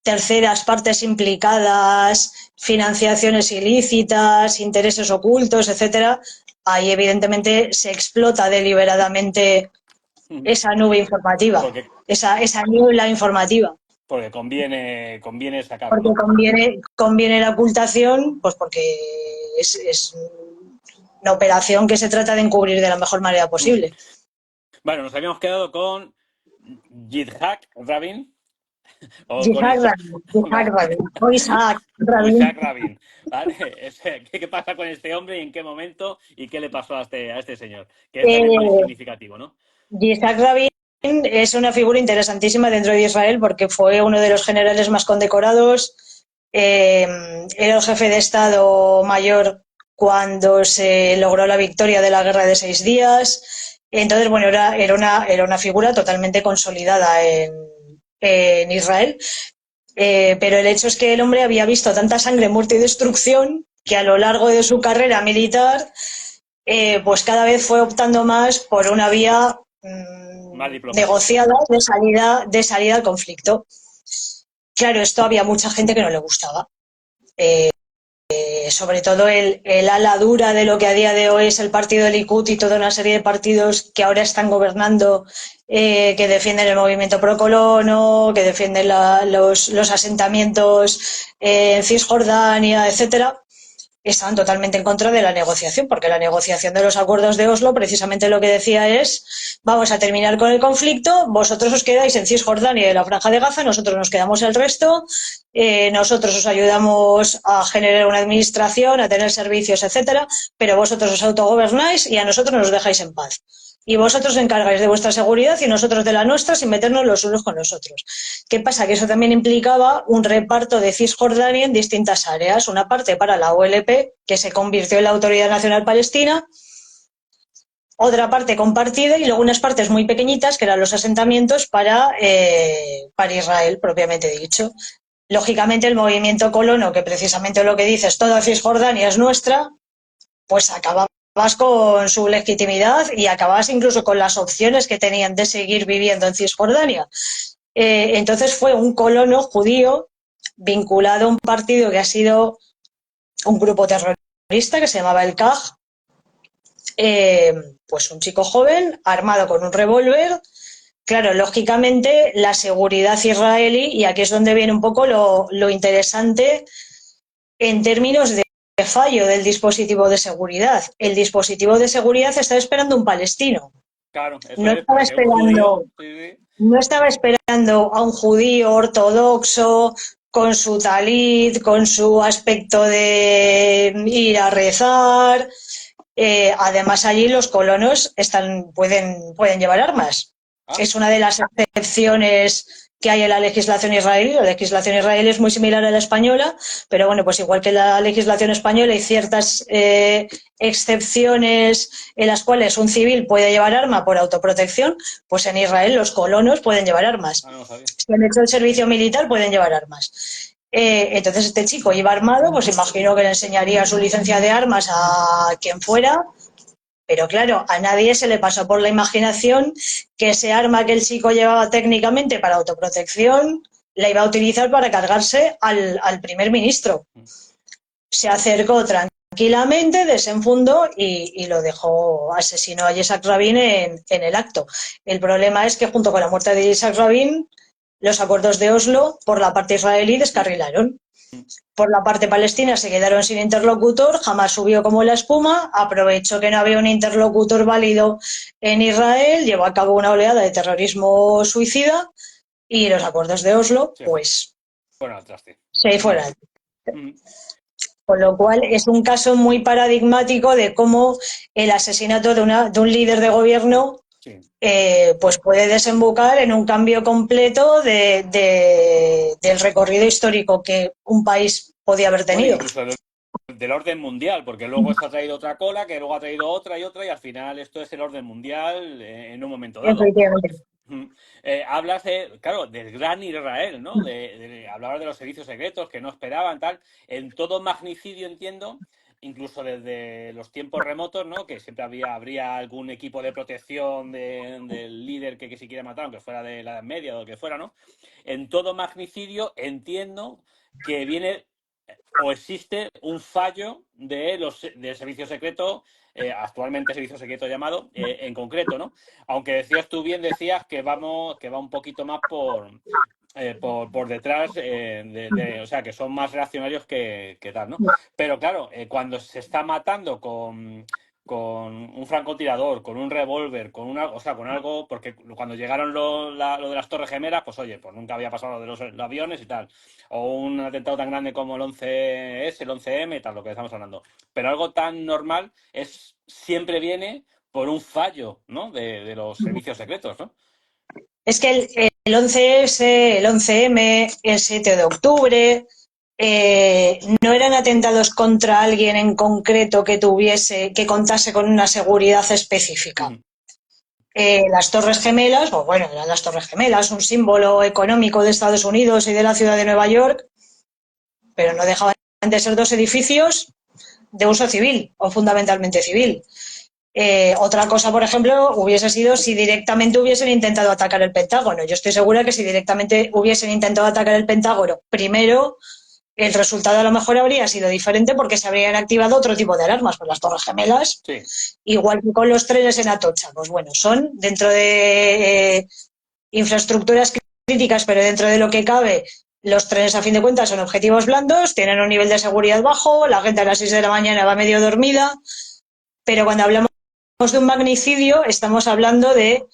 terceras partes implicadas, financiaciones ilícitas, intereses ocultos, etcétera, ahí evidentemente se explota deliberadamente esa nube informativa, esa niebla informativa. Porque conviene sacarlo, Porque ¿no? conviene la ocultación, pues porque es una operación que se trata de encubrir de la mejor manera Mm. posible. Bueno, nos habíamos quedado con Yitzhak Rabin, o con Yitzhak Isaac, Rabin, Yitzhak ¿vale? Rabin, o Isaac O Rabin. Isaac Rabin, ¿vale? ¿Qué pasa con este hombre y en qué momento y qué le pasó a este señor? Que es también muy Eh, significativo, ¿no? Yitzhak Rabin es una figura interesantísima dentro de Israel porque fue uno de los generales más condecorados. Era el jefe de Estado mayor cuando se logró la victoria de la Guerra de 6 días. Entonces, bueno, era una figura totalmente consolidada en Israel. Pero el hecho es que el hombre había visto tanta sangre, muerte y destrucción que a lo largo de su carrera militar, pues cada vez fue optando más por una vía Más diplomática. negociada de salida al conflicto. Claro, esto había mucha gente que no le gustaba. Sobre todo el ala dura de lo que a día de hoy es el partido del Likud y toda una serie de partidos que ahora están gobernando, que defienden el movimiento procolono, que defienden los asentamientos en Cisjordania, etcétera, estaban totalmente en contra de la negociación, porque la negociación de los acuerdos de Oslo precisamente lo que decía es: vamos a terminar con el conflicto, vosotros os quedáis en Cisjordania y la Franja de Gaza, nosotros nos quedamos el resto, nosotros os ayudamos a generar una administración, a tener servicios, etcétera, pero vosotros os autogobernáis y a nosotros nos dejáis en paz. Y vosotros os encargáis de vuestra seguridad y nosotros de la nuestra, sin meternos los unos con los otros. ¿Qué pasa? Que eso también implicaba un reparto de Cisjordania en distintas áreas. Una parte para la OLP, que se convirtió en la Autoridad Nacional Palestina, otra parte compartida y luego unas partes muy pequeñitas, que eran los asentamientos para Israel, propiamente dicho. Lógicamente, el movimiento colono, que precisamente lo que dice es toda Cisjordania es nuestra, pues acababas con su legitimidad y acababas incluso con las opciones que tenían de seguir viviendo en Cisjordania. Entonces fue un colono judío vinculado a un partido que ha sido un grupo terrorista que se llamaba el CAJ, eh, pues un chico joven armado con un revólver. Claro, lógicamente la seguridad israelí, y aquí es donde viene un poco lo interesante en términos de fallo del dispositivo de seguridad. El dispositivo de seguridad estaba esperando un palestino, Claro, eso no es, estaba porque un esperando judío, sí, sí. No estaba esperando a un judío ortodoxo con su talit, con su aspecto de ir a rezar. Además, allí los colonos pueden llevar armas. Ah, Es una de las excepciones que hay en la legislación israelí. La legislación israelí es muy similar a la española, pero bueno, pues igual que la legislación española hay ciertas excepciones en las cuales un civil puede llevar arma por autoprotección, pues en Israel los colonos pueden llevar armas. no lo sabía. Si han hecho el servicio militar, pueden llevar armas. Entonces este chico iba armado, pues imagino que le enseñaría su licencia de armas a quien fuera, pero claro, a nadie se le pasó por la imaginación que ese arma que el chico llevaba técnicamente para autoprotección la iba a utilizar para cargarse al primer ministro. Se acercó tranquilamente, desenfundó y lo dejó, asesinó a Yitzhak Rabin en el acto. El problema es que junto con la muerte de Yitzhak Rabin, los acuerdos de Oslo por la parte israelí descarrilaron. Por la parte palestina se quedaron sin interlocutor, jamás subió como la espuma, aprovechó que no había un interlocutor válido en Israel, llevó a cabo una oleada de terrorismo suicida y los acuerdos de Oslo, Se pues, fueron al traste. se fueron. Mm, Con lo cual es un caso muy paradigmático de cómo el asesinato de un líder de gobierno sí. pues puede desembocar en un cambio completo del recorrido histórico que un país podía haber Bueno, tenido. incluso del orden mundial, porque luego eso ha traído otra cola, que luego ha traído otra y otra, y al final esto es el orden mundial en un momento dado. Efectivamente. Mm. Hablas claro, del gran Israel, ¿no? Hablabas de los servicios secretos que no esperaban, tal. En todo magnicidio entiendo, incluso desde los tiempos remotos, ¿no? Que siempre habría algún equipo de protección del líder que se quiera matar, aunque fuera de la Edad Media o lo que fuera, ¿no? En todo magnicidio entiendo que viene o existe un fallo del servicio secreto, actualmente servicio secreto llamado, en concreto, ¿no? Aunque decías tú bien, decías que va un poquito más por detrás, o sea, que son más reaccionarios que tal, ¿no? Pero claro, cuando se está matando con un francotirador, con un revólver, o sea, con algo, porque cuando llegaron lo de las Torres Gemelas, pues oye, pues nunca había pasado lo de los aviones y tal, o un atentado tan grande como el 11S, el 11M, tal, lo que estamos hablando. Pero algo tan normal siempre viene por un fallo, ¿no? De los servicios secretos, ¿no? Es que el 11S, el 11M, el 7 de octubre, no eran atentados contra alguien en concreto que contase con una seguridad específica. Ujú. Las Torres Gemelas, pues bueno, eran las Torres Gemelas, un símbolo económico de Estados Unidos y de la ciudad de Nueva York, pero no dejaban de ser dos edificios de uso civil o fundamentalmente civil. Otra cosa, por ejemplo, hubiese sido si directamente hubiesen intentado atacar el Pentágono. Yo estoy segura que si directamente hubiesen intentado atacar el Pentágono, primero el resultado a lo mejor habría sido diferente porque se habrían activado otro tipo de alarmas, pues las Torres Gemelas, Sí. igual que con los trenes en Atocha. Pues bueno, son dentro de infraestructuras críticas, pero dentro de lo que cabe, los trenes a fin de cuentas son objetivos blandos, tienen un nivel de seguridad bajo, la gente a las 6 de la mañana va medio dormida, pero cuando hablamos de un magnicidio estamos hablando de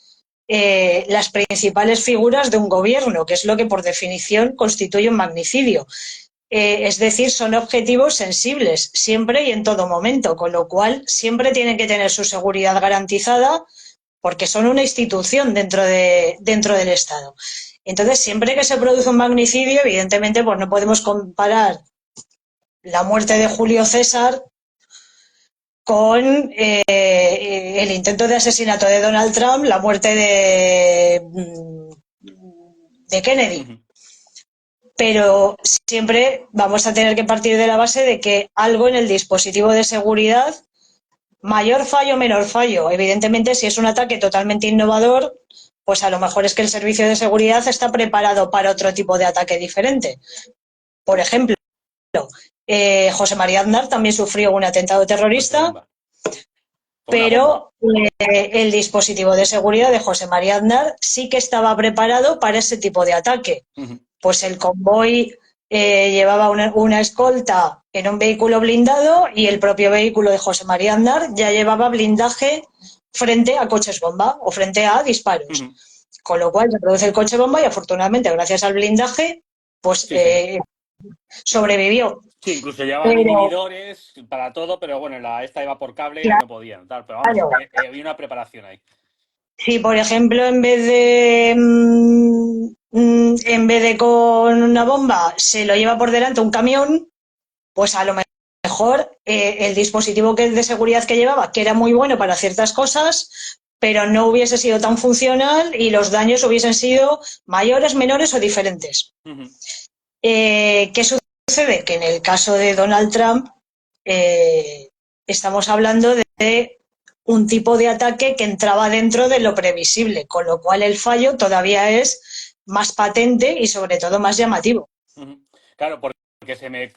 las principales figuras de un gobierno, que es lo que por definición constituye un magnicidio. Es decir, son objetivos sensibles siempre y en todo momento, con lo cual siempre tienen que tener su seguridad garantizada porque son una institución dentro del Estado. Entonces, siempre que se produce un magnicidio, evidentemente, pues no podemos comparar la muerte de Julio César con el intento de asesinato de Donald Trump, la muerte de Kennedy. Uh-huh. Pero siempre vamos a tener que partir de la base de que algo en el dispositivo de seguridad, mayor fallo, menor fallo. Evidentemente, si es un ataque totalmente innovador, pues a lo mejor es que el servicio de seguridad está preparado para otro tipo de ataque diferente. Por ejemplo, José María Aznar también sufrió un atentado terrorista, pero el dispositivo de seguridad de José María Aznar sí que estaba preparado para ese tipo de ataque. Uh-huh. Pues el convoy llevaba una escolta en un vehículo blindado y el propio vehículo de José María Aznar ya llevaba blindaje frente a coches bomba o frente a disparos. Uh-huh. Con lo cual se produce el coche bomba y afortunadamente gracias al blindaje pues sí. Sobrevivió. Sí, incluso llevaban inhibidores para todo, pero bueno, esta iba por cable y no podían. Tal, pero vamos, había una preparación ahí. Si, por ejemplo, en vez de con una bomba se lo lleva por delante un camión, pues a lo mejor el dispositivo de seguridad que llevaba, que era muy bueno para ciertas cosas, pero no hubiese sido tan funcional y los daños hubiesen sido mayores, menores o diferentes. Uh-huh. ¿Qué sucede? Que en el caso de Donald Trump estamos hablando de un tipo de ataque que entraba dentro de lo previsible, con lo cual el fallo todavía es más patente y sobre todo más llamativo. Uh-huh. Claro, porque se me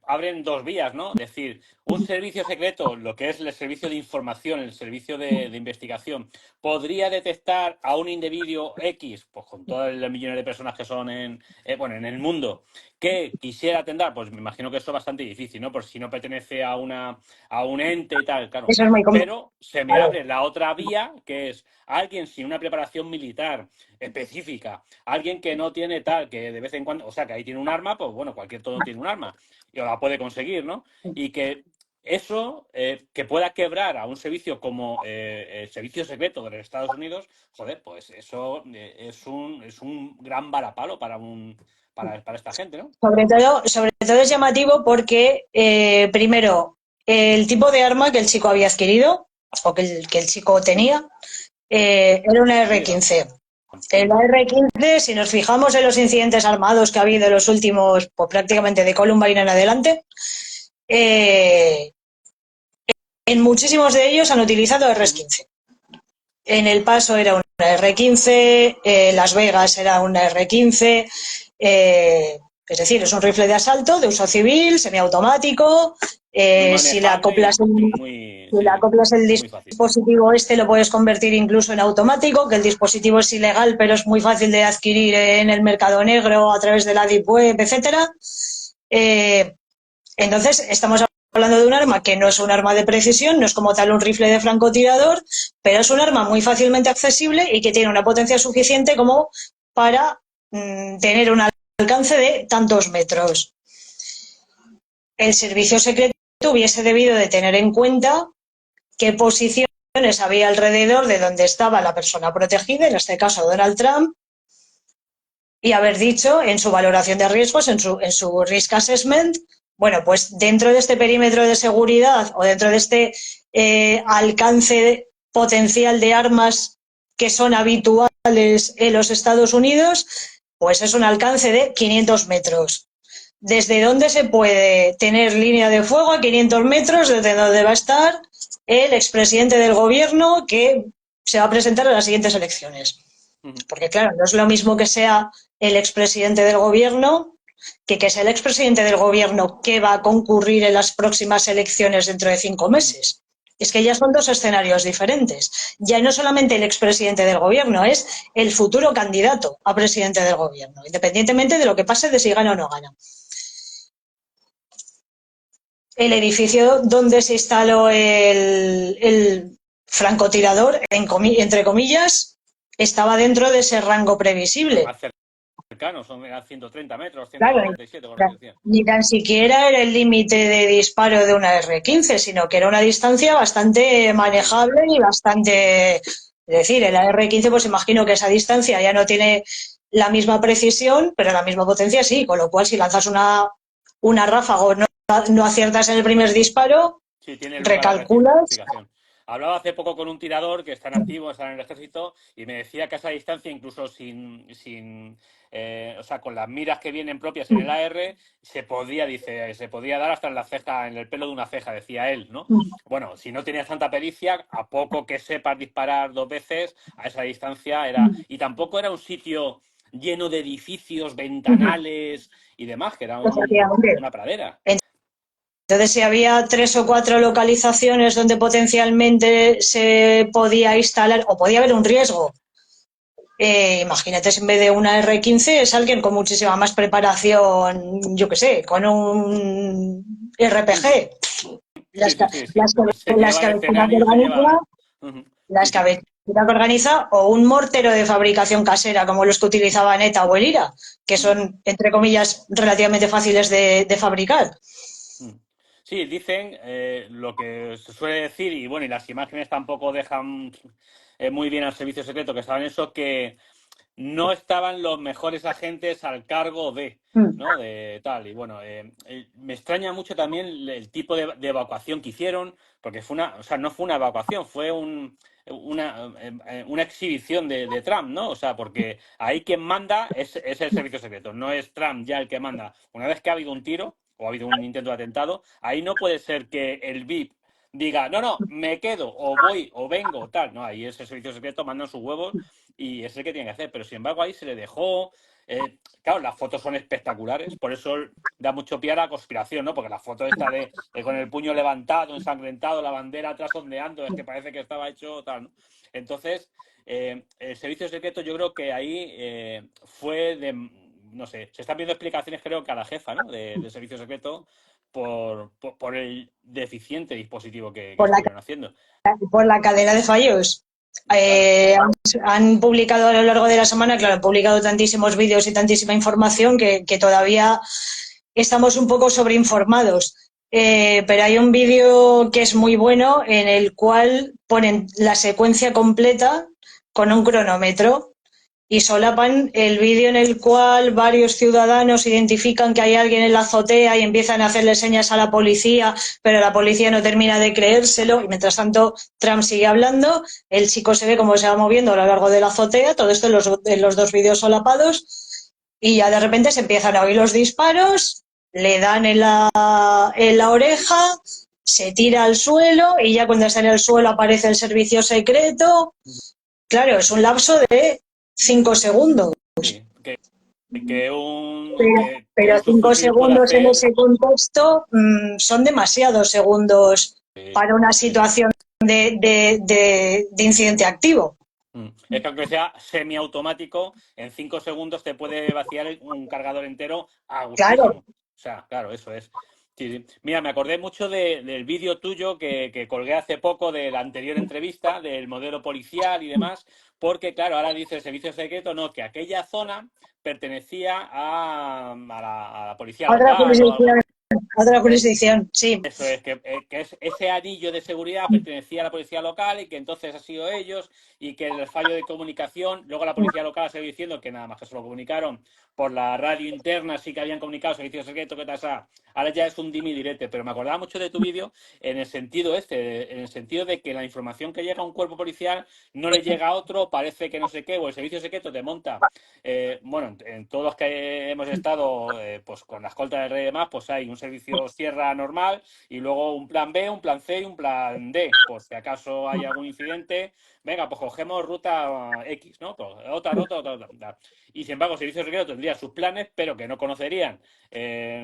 abren dos vías, ¿no? Es decir, un servicio secreto, lo que es el servicio de información, el servicio de investigación, podría detectar a un individuo X, pues con todas las millones de personas que son en el mundo, que quisiera atender, pues me imagino que eso es bastante difícil, ¿no? Por si no pertenece a un ente y tal, claro. Eso es muy Pero se me abre la otra vía, que es alguien sin una preparación militar específica, alguien que no tiene tal, que de vez en cuando, o sea, que ahí tiene un arma, pues bueno, cualquier todo tiene un arma y la puede conseguir, ¿no? Y que eso, que pueda quebrar a un servicio como el servicio secreto de los Estados Unidos, joder, pues eso es un gran varapalo para esta gente, ¿no? Sobre todo es llamativo porque, primero, el tipo de arma que el chico había adquirido, o que el chico tenía, era una R-15. El R-15, si nos fijamos en los incidentes armados que ha habido en los últimos, pues prácticamente de Columbine en adelante, en muchísimos de ellos han utilizado R-15. En El Paso era una R-15, Las Vegas era una R-15, es decir, es un rifle de asalto de uso civil, semiautomático, Si le manejable acoplas si le sí, acoplas el muy fácil. dispositivo lo puedes convertir incluso en automático, que el dispositivo es ilegal, pero es muy fácil de adquirir en el mercado negro a través de la Deep Web, etcétera. Entonces, estamos hablando de un arma que no es un arma de precisión, no es como tal un rifle de francotirador, pero es un arma muy fácilmente accesible y que tiene una potencia suficiente como para tener un alcance de tantos metros. El servicio secreto hubiese debido de tener en cuenta qué posiciones había alrededor de donde estaba la persona protegida, en este caso Donald Trump, y haber dicho en su valoración de riesgos, en su risk assessment, bueno, pues dentro de este perímetro de seguridad o dentro de este alcance potencial de armas que son habituales en los Estados Unidos, pues es un alcance de 500 metros. ¿Desde dónde se puede tener línea de fuego a 500 metros? Desde donde va a estar el expresidente del gobierno que se va a presentar a las siguientes elecciones. Porque claro, no es lo mismo que sea el expresidente del gobierno que sea el expresidente del gobierno que va a concurrir en las próximas elecciones dentro de 5 meses. Es que ya son dos escenarios diferentes. Ya no solamente el expresidente del gobierno, es el futuro candidato a presidente del gobierno, independientemente de lo que pase de si gana o no gana. El edificio donde se instaló el francotirador, entre comillas, estaba dentro de ese rango previsible. Más cercano, son 130 metros, Claro, 147, por lo que decía. ni tan siquiera era el límite de disparo de una R-15, sino que era una distancia bastante manejable y bastante... Es decir, el R-15, pues imagino que esa distancia ya no tiene la misma precisión, pero la misma potencia sí, con lo cual si lanzas una ráfaga o no aciertas en el primer disparo, Sí, tiene lugar a recalculas. rectificación. Hablaba hace poco con un tirador que está en activo, está en el ejército, y me decía que a esa distancia, incluso o sea, con las miras que vienen propias en el AR, dice, se podía dar hasta en la ceja, en el pelo de una ceja, decía él, ¿no? Bueno, si no tenías tanta pericia, a poco que sepas disparar 2 veces, a esa distancia era... Y tampoco era un sitio lleno de edificios, ventanales y demás, que era una pradera. Entonces, si había 3 o 4 localizaciones donde potencialmente se podía instalar o podía haber un riesgo, imagínate si en vez de una R-15 es alguien con muchísima más preparación, yo qué sé, con un RPG. Sí, Las, sí, ca- sí, sí. las, cabe- Se las lleva el cabecitas que escenario, se organiza, lleva... Ujú. Sí, las sí. cabecitas que organiza o un mortero de fabricación casera como los que utilizaban ETA o el IRA, que son, entre comillas, relativamente fáciles de fabricar. Sí, dicen lo que se suele decir, y bueno, y las imágenes tampoco dejan muy bien al servicio secreto que estaba en eso, que no estaban los mejores agentes al cargo de, ¿no? De tal. Y bueno, me extraña mucho también el tipo de evacuación que hicieron, porque o sea, no fue una evacuación, fue una exhibición de Trump, ¿no? O sea, porque ahí quien manda es el servicio secreto, no es Trump ya el que manda. Una vez que ha habido un tiro o ha habido un intento de atentado, ahí no puede ser que el VIP diga, no, no, me quedo, o voy, o vengo, tal. No, ahí es el servicio secreto, mandan sus huevos y es el que tiene que hacer. Pero sin embargo, ahí se le dejó. Claro, las fotos son espectaculares, por eso da mucho pie a la conspiración, ¿no? Porque la foto esta de con el puño levantado, ensangrentado, la bandera atrás ondeando, es que parece que estaba hecho tal, ¿no? Entonces, el servicio secreto, yo creo que ahí fue de. No sé, se están viendo explicaciones, creo que a la jefa, ¿no? De servicio secreto por el deficiente dispositivo que Por la, estuvieron haciendo. por la cadena de fallos. Claro. Han publicado a lo largo de la semana, claro, han publicado tantísimos vídeos y tantísima información que todavía estamos un poco sobreinformados. Pero hay un vídeo que es muy bueno en el cual ponen la secuencia completa con un cronómetro y solapan el vídeo en el cual varios ciudadanos identifican que hay alguien en la azotea y empiezan a hacerle señas a la policía, pero la policía no termina de creérselo y mientras tanto Trump sigue hablando, el chico se ve cómo se va moviendo a lo largo de la azotea, todo esto en los dos vídeos solapados y ya de repente se empiezan a oír los disparos, le dan en la oreja, se tira al suelo y ya cuando está en el suelo aparece el servicio secreto. Claro, es un lapso de 5 segundos. Sí, que un, Pero, que pero un 5 subfusil puede segundos en hacer. ese contexto son demasiados segundos Sí, para una sí, sí. situación de incidente activo. Es que aunque sea semiautomático, en 5 segundos te puede vaciar un cargador entero a gustísimo. Claro, O sea, claro, eso es. Sí, sí. Mira, me acordé mucho del vídeo tuyo que colgué hace poco de la anterior entrevista, del modelo policial y demás, porque claro, ahora dice el servicio secreto, no, que aquella zona pertenecía a la policía local o algo. otra Eh, jurisdicción, sí. Eso es, que ese anillo de seguridad pertenecía a la policía local y que entonces ha sido ellos y que el fallo de comunicación, luego la policía local ha seguido diciendo que nada más que se lo comunicaron por la radio interna, sí que habían comunicado servicio secreto, que tal, ahora ya es un dimi direte, pero me acordaba mucho de tu vídeo en el sentido en el sentido de que la información que llega a un cuerpo policial no le llega a otro, parece que no sé qué, o el servicio secreto te monta. Bueno, en todos los que hemos estado pues con la escolta del rey y demás, pues hay un servicio sierra normal y luego un plan B, un plan C y un plan D. Por si acaso hay algún incidente, venga, pues cogemos ruta X, ¿no? Pues otra ruta, otra. Y sin embargo, el servicio secreto tendría sus planes, pero que no conocerían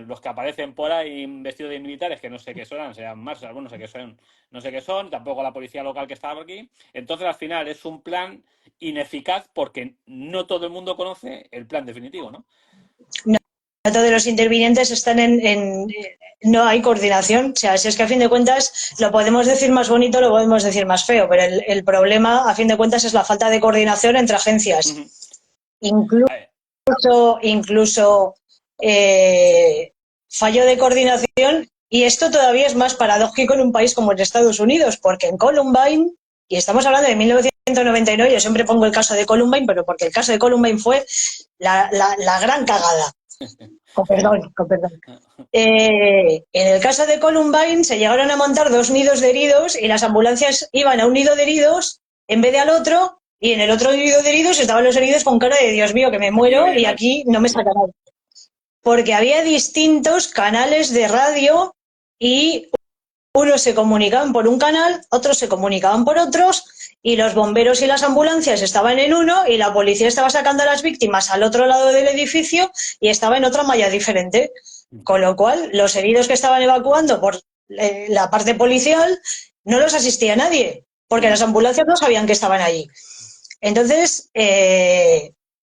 los que aparecen por ahí vestidos de militares, que no sé qué son, sean más, algunos no sé qué son, no sé qué son, tampoco la policía local que estaba aquí. Entonces, al final, es un plan ineficaz porque no todo el mundo conoce el plan definitivo, ¿no? No, no todos los intervinientes están no hay coordinación. O sea, si es que a fin de cuentas lo podemos decir más bonito, lo podemos decir más feo, pero el problema a fin de cuentas es la falta de coordinación entre agencias. Uh-huh. Incluso fallo de coordinación, y esto todavía es más paradójico en un país como en Estados Unidos, porque en Columbine, y estamos hablando de 1999, yo siempre pongo el caso de Columbine, pero porque el caso de Columbine fue la gran cagada. Con Sí. perdón, con perdón. En el caso de Columbine se llegaron a montar 2 nidos de heridos y las ambulancias iban a un nido de heridos en vez de al otro, y en el otro nido de heridos estaban los heridos con cara de Dios mío, que me Aquí no muero viene y nadie. aquí no me sacan nada. Porque había distintos canales de radio y unos se comunicaban por un canal, otros se comunicaban por otros, y los bomberos y las ambulancias estaban en uno y la policía estaba sacando a las víctimas al otro lado del edificio y estaba en otra malla diferente. Con lo cual, los heridos que estaban evacuando por la parte policial no los asistía nadie, porque las Uh-huh. ambulancias no sabían que estaban allí. Entonces,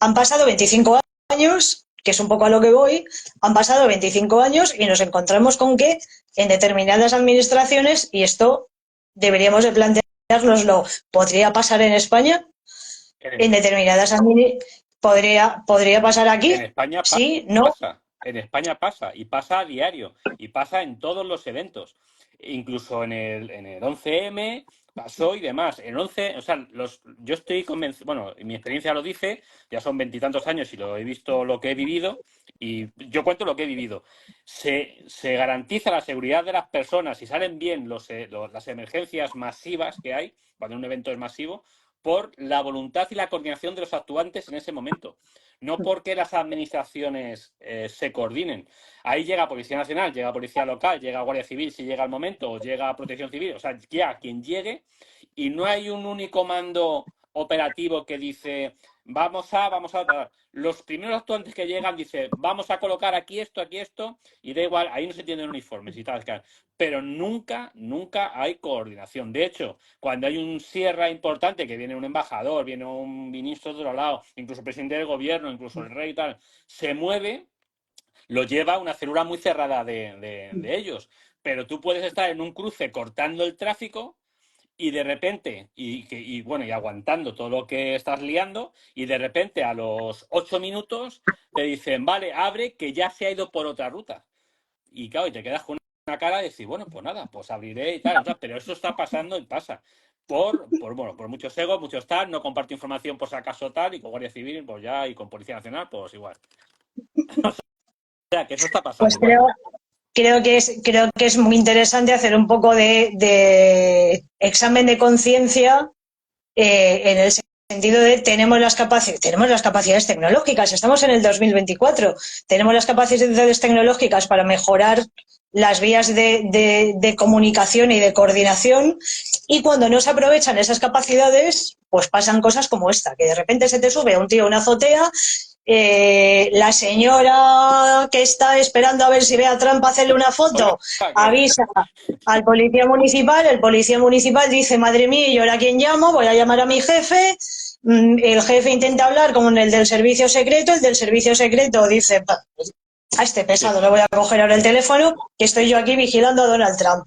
han pasado 25 años, que es un poco a lo que voy, han pasado 25 años y nos encontramos con que en determinadas administraciones, y esto deberíamos de planteárnoslo, ¿podría pasar en España? En, En determinadas administraciones, ¿podría pasar en aquí? España Sí, no. pasa, en España pasa, y pasa a diario, y pasa en todos los eventos, incluso en el 11M pasó y demás. En 11, o sea, yo estoy convencido, bueno, mi experiencia lo dice, ya son veintitantos años y lo he visto, lo que he vivido, y yo cuento lo que he vivido. Se garantiza la seguridad de las personas y salen bien las emergencias masivas que hay, cuando un evento es masivo, por la voluntad y la coordinación de los actuantes en ese momento, no porque las administraciones se coordinen. Ahí llega Policía Nacional, llega Policía Local, llega Guardia Civil si llega el momento, o llega Protección Civil, o sea, ya quien llegue, y no hay un único mando operativo que dice, vamos a. Los primeros actuantes que llegan dicen, vamos a colocar aquí esto, y da igual, ahí no se tienen uniformes y tal, pero nunca hay coordinación. De hecho, cuando hay un sierra importante, que viene un embajador, viene un ministro de otro lado, incluso el presidente del gobierno, incluso el rey y tal, se mueve, lo lleva una célula muy cerrada de ellos. Pero tú puedes estar en un cruce cortando el tráfico y de repente, bueno, y aguantando todo lo que estás liando, y de repente a los 8 minutos te dicen, vale, abre que ya se ha ido por otra ruta. Y claro, y te quedas con una cara de decir, bueno, pues nada, pues abriré y tal, pero eso está pasando y pasa. Bueno, por muchos egos, muchos tal, no comparto información por si acaso tal, y con Guardia Civil, pues ya, y con Policía Nacional, pues igual. O sea, que eso está pasando Pues igual. creo que es muy interesante hacer un poco de examen de conciencia, en el sentido de tenemos las capacidades tecnológicas, estamos en el 2024, tenemos las capacidades tecnológicas para mejorar las vías de comunicación y de coordinación, y cuando no se aprovechan esas capacidades, pues pasan cosas como esta, que de repente se te sube un tío a una azotea la señora que está esperando a ver si ve a Trump hacerle una Oiga, foto, que... avisa al policía municipal, el policía municipal dice, madre mía, ¿y ahora quién llamo? Voy a llamar a mi jefe. El jefe intenta hablar con el del servicio secreto, el del servicio secreto dice, a este Sí. pesado le voy a coger ahora el teléfono, que estoy yo aquí vigilando a Donald Trump.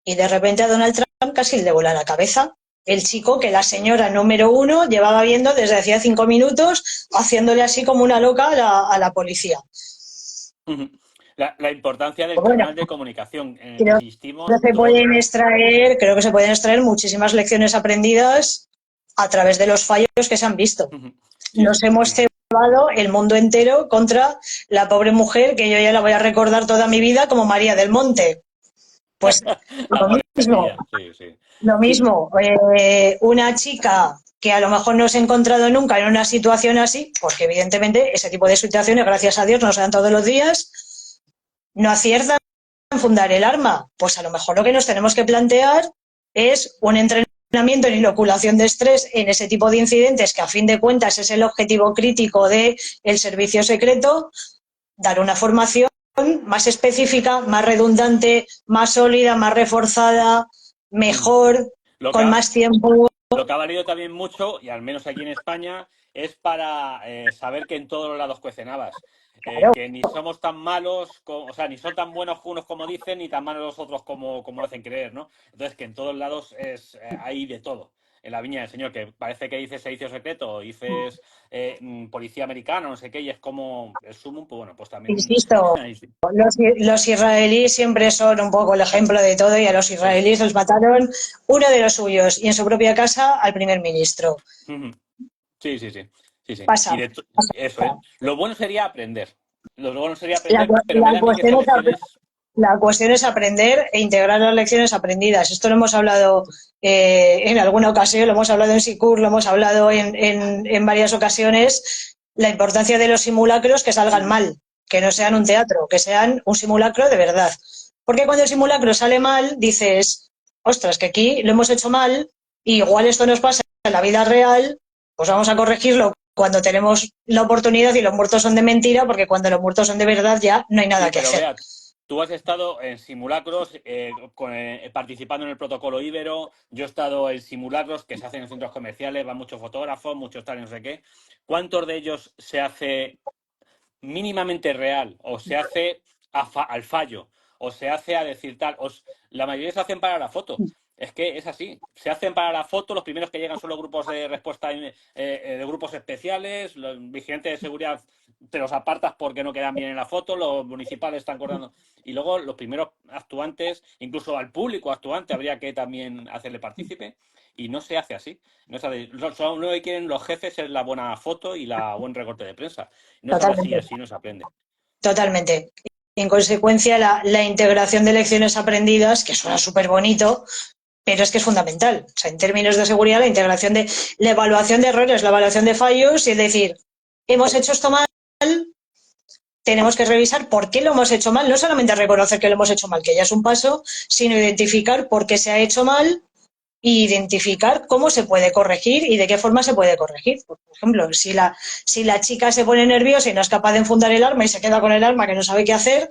Y de repente a Donald Trump casi le vuela la cabeza. El chico que la señora número uno llevaba viendo desde hacía 5 minutos, haciéndole así como una loca a la policía. Ujú. La importancia del Bueno, canal de comunicación, en el que creo insistimos todos. creo que se pueden extraer muchísimas lecciones aprendidas a través de los fallos que se han visto. Ujú. Sí, Nos sí, hemos sí, sí. cebado el mundo entero contra la pobre mujer que yo ya la voy a recordar toda mi vida como María del Monte. Pues La lo mismo, pobrecilla, sí, sí. lo Sí. mismo. Una chica que a lo mejor no se ha encontrado nunca en una situación así, porque evidentemente ese tipo de situaciones, gracias a Dios, no se dan todos los días, no aciertan en fundar el arma. Pues a lo mejor lo que nos tenemos que plantear es un entrenamiento en inoculación de estrés en ese tipo de incidentes, que a fin de cuentas es el objetivo crítico del servicio secreto, dar una formación más específica, más redundante, más sólida, más reforzada, Ujú. mejor, Lo que con ha, más tiempo. lo que ha valido también mucho, y al menos aquí en España, es para saber que en todos los lados cuecen habas. Claro, Que ni somos tan malos, o sea, ni son tan buenos unos como dicen, ni tan malos los otros como hacen creer, ¿no? Entonces, que en todos lados hay de todo. En la viña del señor, que parece que dices servicio secreto, o dices policía americana, no sé qué, y es como el sumum, pues bueno, pues también insisto, ahí sí. los israelíes siempre son un poco el ejemplo de todo y a los Eso israelíes es. los mataron uno de los suyos y en su propia casa al primer ministro. Ujú. Sí, sí, sí. Sí, sí. Pasa. Eso es. Lo bueno sería aprender. Lo bueno sería La, aprender, pero me la da a mí que cuestión esas es lecciones. La cuestión es aprender e integrar las lecciones aprendidas. Esto lo hemos hablado en alguna ocasión, lo hemos hablado en SICUR, lo hemos hablado en varias ocasiones. La importancia de los simulacros que salgan Ujú. mal, que no sean un teatro, que sean un simulacro de verdad. Porque cuando el simulacro sale mal, dices, ostras, que aquí lo hemos hecho mal, y igual esto nos pasa en la vida real, pues vamos a corregirlo cuando tenemos la oportunidad y los muertos son de mentira, porque cuando los muertos son de verdad ya no hay nada Sí, que pero hacer. vea, tú has estado en simulacros participando en el protocolo Ibero. Yo he estado en simulacros que se hacen en centros comerciales, van muchos fotógrafos, muchos tal, no sé qué. ¿Cuántos de ellos se hace mínimamente real o se hace al fallo o se hace a decir tal? La mayoría se hacen para la foto. Es que es así. Se hacen para la foto, los primeros que llegan son los grupos de respuesta de grupos especiales, los vigilantes de seguridad te los apartas porque no quedan bien en la foto, los municipales están cortando. Y luego los primeros actuantes, incluso al público actuante, habría que también hacerle partícipe. Y no se hace así. No se hace, solo lo que quieren los jefes es la buena foto y la buen recorte de prensa. No es algo así, Totalmente, así no se aprende. totalmente. En consecuencia, la integración de lecciones aprendidas, que suena súper bonito, pero es que es fundamental. O sea, en términos de seguridad, la integración de la evaluación de errores, la evaluación de fallos, y es decir, hemos hecho esto mal, tenemos que revisar por qué lo hemos hecho mal. No solamente reconocer que lo hemos hecho mal, que ya es un paso, sino identificar por qué se ha hecho mal e identificar cómo se puede corregir y de qué forma se puede corregir. Por ejemplo, si la chica se pone nerviosa y no es capaz de enfundar el arma y se queda con el arma que no sabe qué hacer,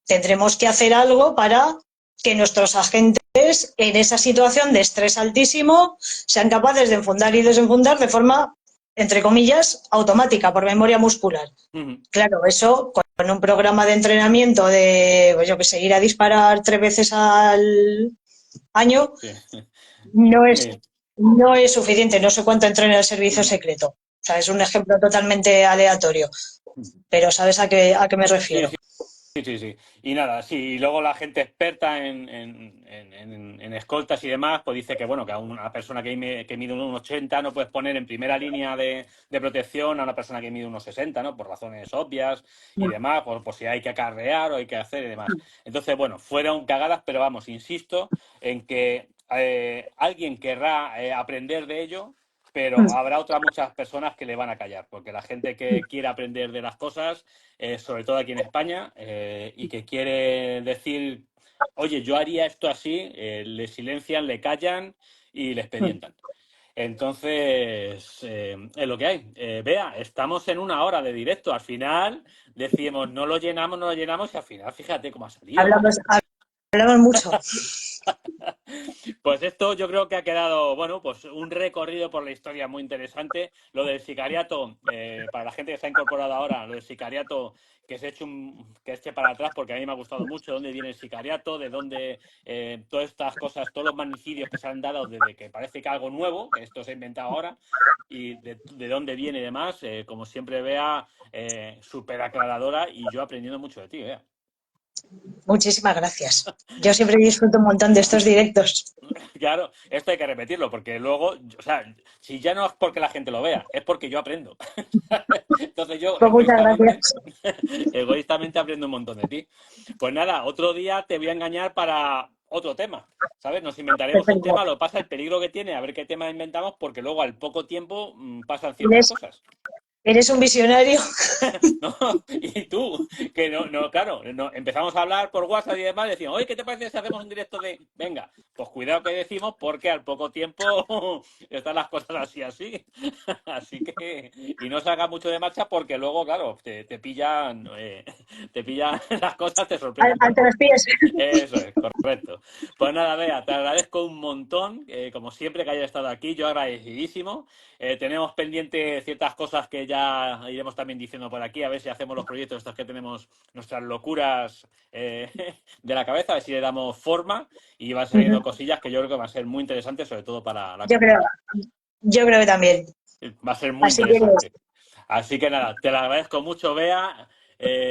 tendremos que hacer algo para que nuestros agentes en esa situación de estrés altísimo sean capaces de enfundar y desenfundar de forma, entre comillas, automática, por memoria muscular. Ujú. Claro, eso con un programa de entrenamiento de, pues yo que sé, ir a disparar 3 veces al año, Sí. no es, Sí. no es suficiente. No sé cuánto entrena el servicio Ujú. secreto. O sea, es un ejemplo totalmente aleatorio, pero sabes a qué me Sí, refiero. sí, sí, sí, sí. Y nada, sí, y luego la gente experta en escoltas y demás, pues dice que bueno, que a una persona que mide 1,80 no puedes poner en primera línea de protección a una persona que mide 1,60, ¿no? Por razones obvias y demás, por si hay que acarrear o hay que hacer y demás. Entonces, bueno, fueron cagadas, pero vamos, insisto en que alguien querrá aprender de ello, pero habrá otras muchas personas que le van a callar, porque la gente que quiere aprender de las cosas sobre todo aquí en España, y que quiere decir, oye, yo haría esto así, le silencian, le callan y le expedientan. Entonces, es lo que hay. Bea, estamos en una hora de directo. Al final decimos, no lo llenamos y al final fíjate cómo ha salido. Hablamos, hablamos mucho. Pues esto yo creo que ha quedado, bueno, pues un recorrido por la historia muy interesante. Lo del sicariato, para la gente que se ha incorporado ahora, lo del sicariato que se eche que eche para atrás, porque a mí me ha gustado mucho dónde viene el sicariato, de dónde todas estas cosas, todos los magnicidios que se han dado desde que parece que algo nuevo, que esto se ha inventado ahora, y de dónde viene y demás, como siempre Bea, súper aclaradora y yo aprendiendo mucho de ti, Bea. Muchísimas gracias. Yo siempre disfruto un montón de estos directos. Claro, esto hay que repetirlo, porque luego, o sea, si ya no es porque la gente lo vea, es porque yo aprendo. Entonces yo, Pues muchas gracias. egoístamente aprendo un montón de ti. Pues nada, otro día te voy a engañar para otro tema, ¿sabes? Nos inventaremos un Perfecto. tema, lo que pasa el peligro que tiene, a ver qué tema inventamos, porque luego al poco tiempo pasan ciertas Eres, cosas. eres un visionario. No, y tú, que no, claro, empezamos a hablar por WhatsApp y demás, decíamos, oye, ¿qué te parece si hacemos un directo de, venga, pues cuidado que decimos, porque al poco tiempo están las cosas así. Así que, y no salga mucho de marcha porque luego, claro, te pillan las cosas, te sorprenden Ante también. los pies. Eso es, correcto. Pues nada, Bea, te agradezco un montón, como siempre, que hayas estado aquí, yo agradecidísimo. Tenemos pendiente ciertas cosas que ya iremos también diciendo por aquí, a ver si hacemos los proyectos estos que tenemos, nuestras locuras de la cabeza, a ver si le damos forma y van saliendo cosillas que yo creo que van a ser muy interesantes, sobre todo para la Yo creo, comunidad. yo creo que también. Va a ser muy Así que interesante. Así que nada, te lo agradezco mucho, Bea.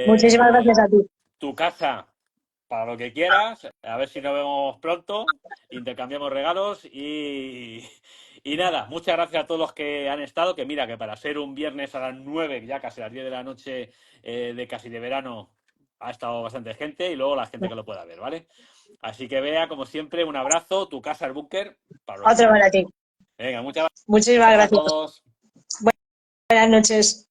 muchísimas Eh, gracias a ti. Tu casa para lo que quieras, a ver si nos vemos pronto, intercambiamos regalos y nada, muchas gracias a todos los que han estado, que mira, que para ser un viernes a las 9 ya casi a las 10 de la noche de casi de verano, ha estado bastante gente y luego la gente que lo pueda ver, ¿vale? Así que Bea, como siempre, un abrazo, tu casa, el búnker, para lo que Otro quieras. para ti. Venga, muchas Muchísimas gracias a gracias. todos. Buenas noches.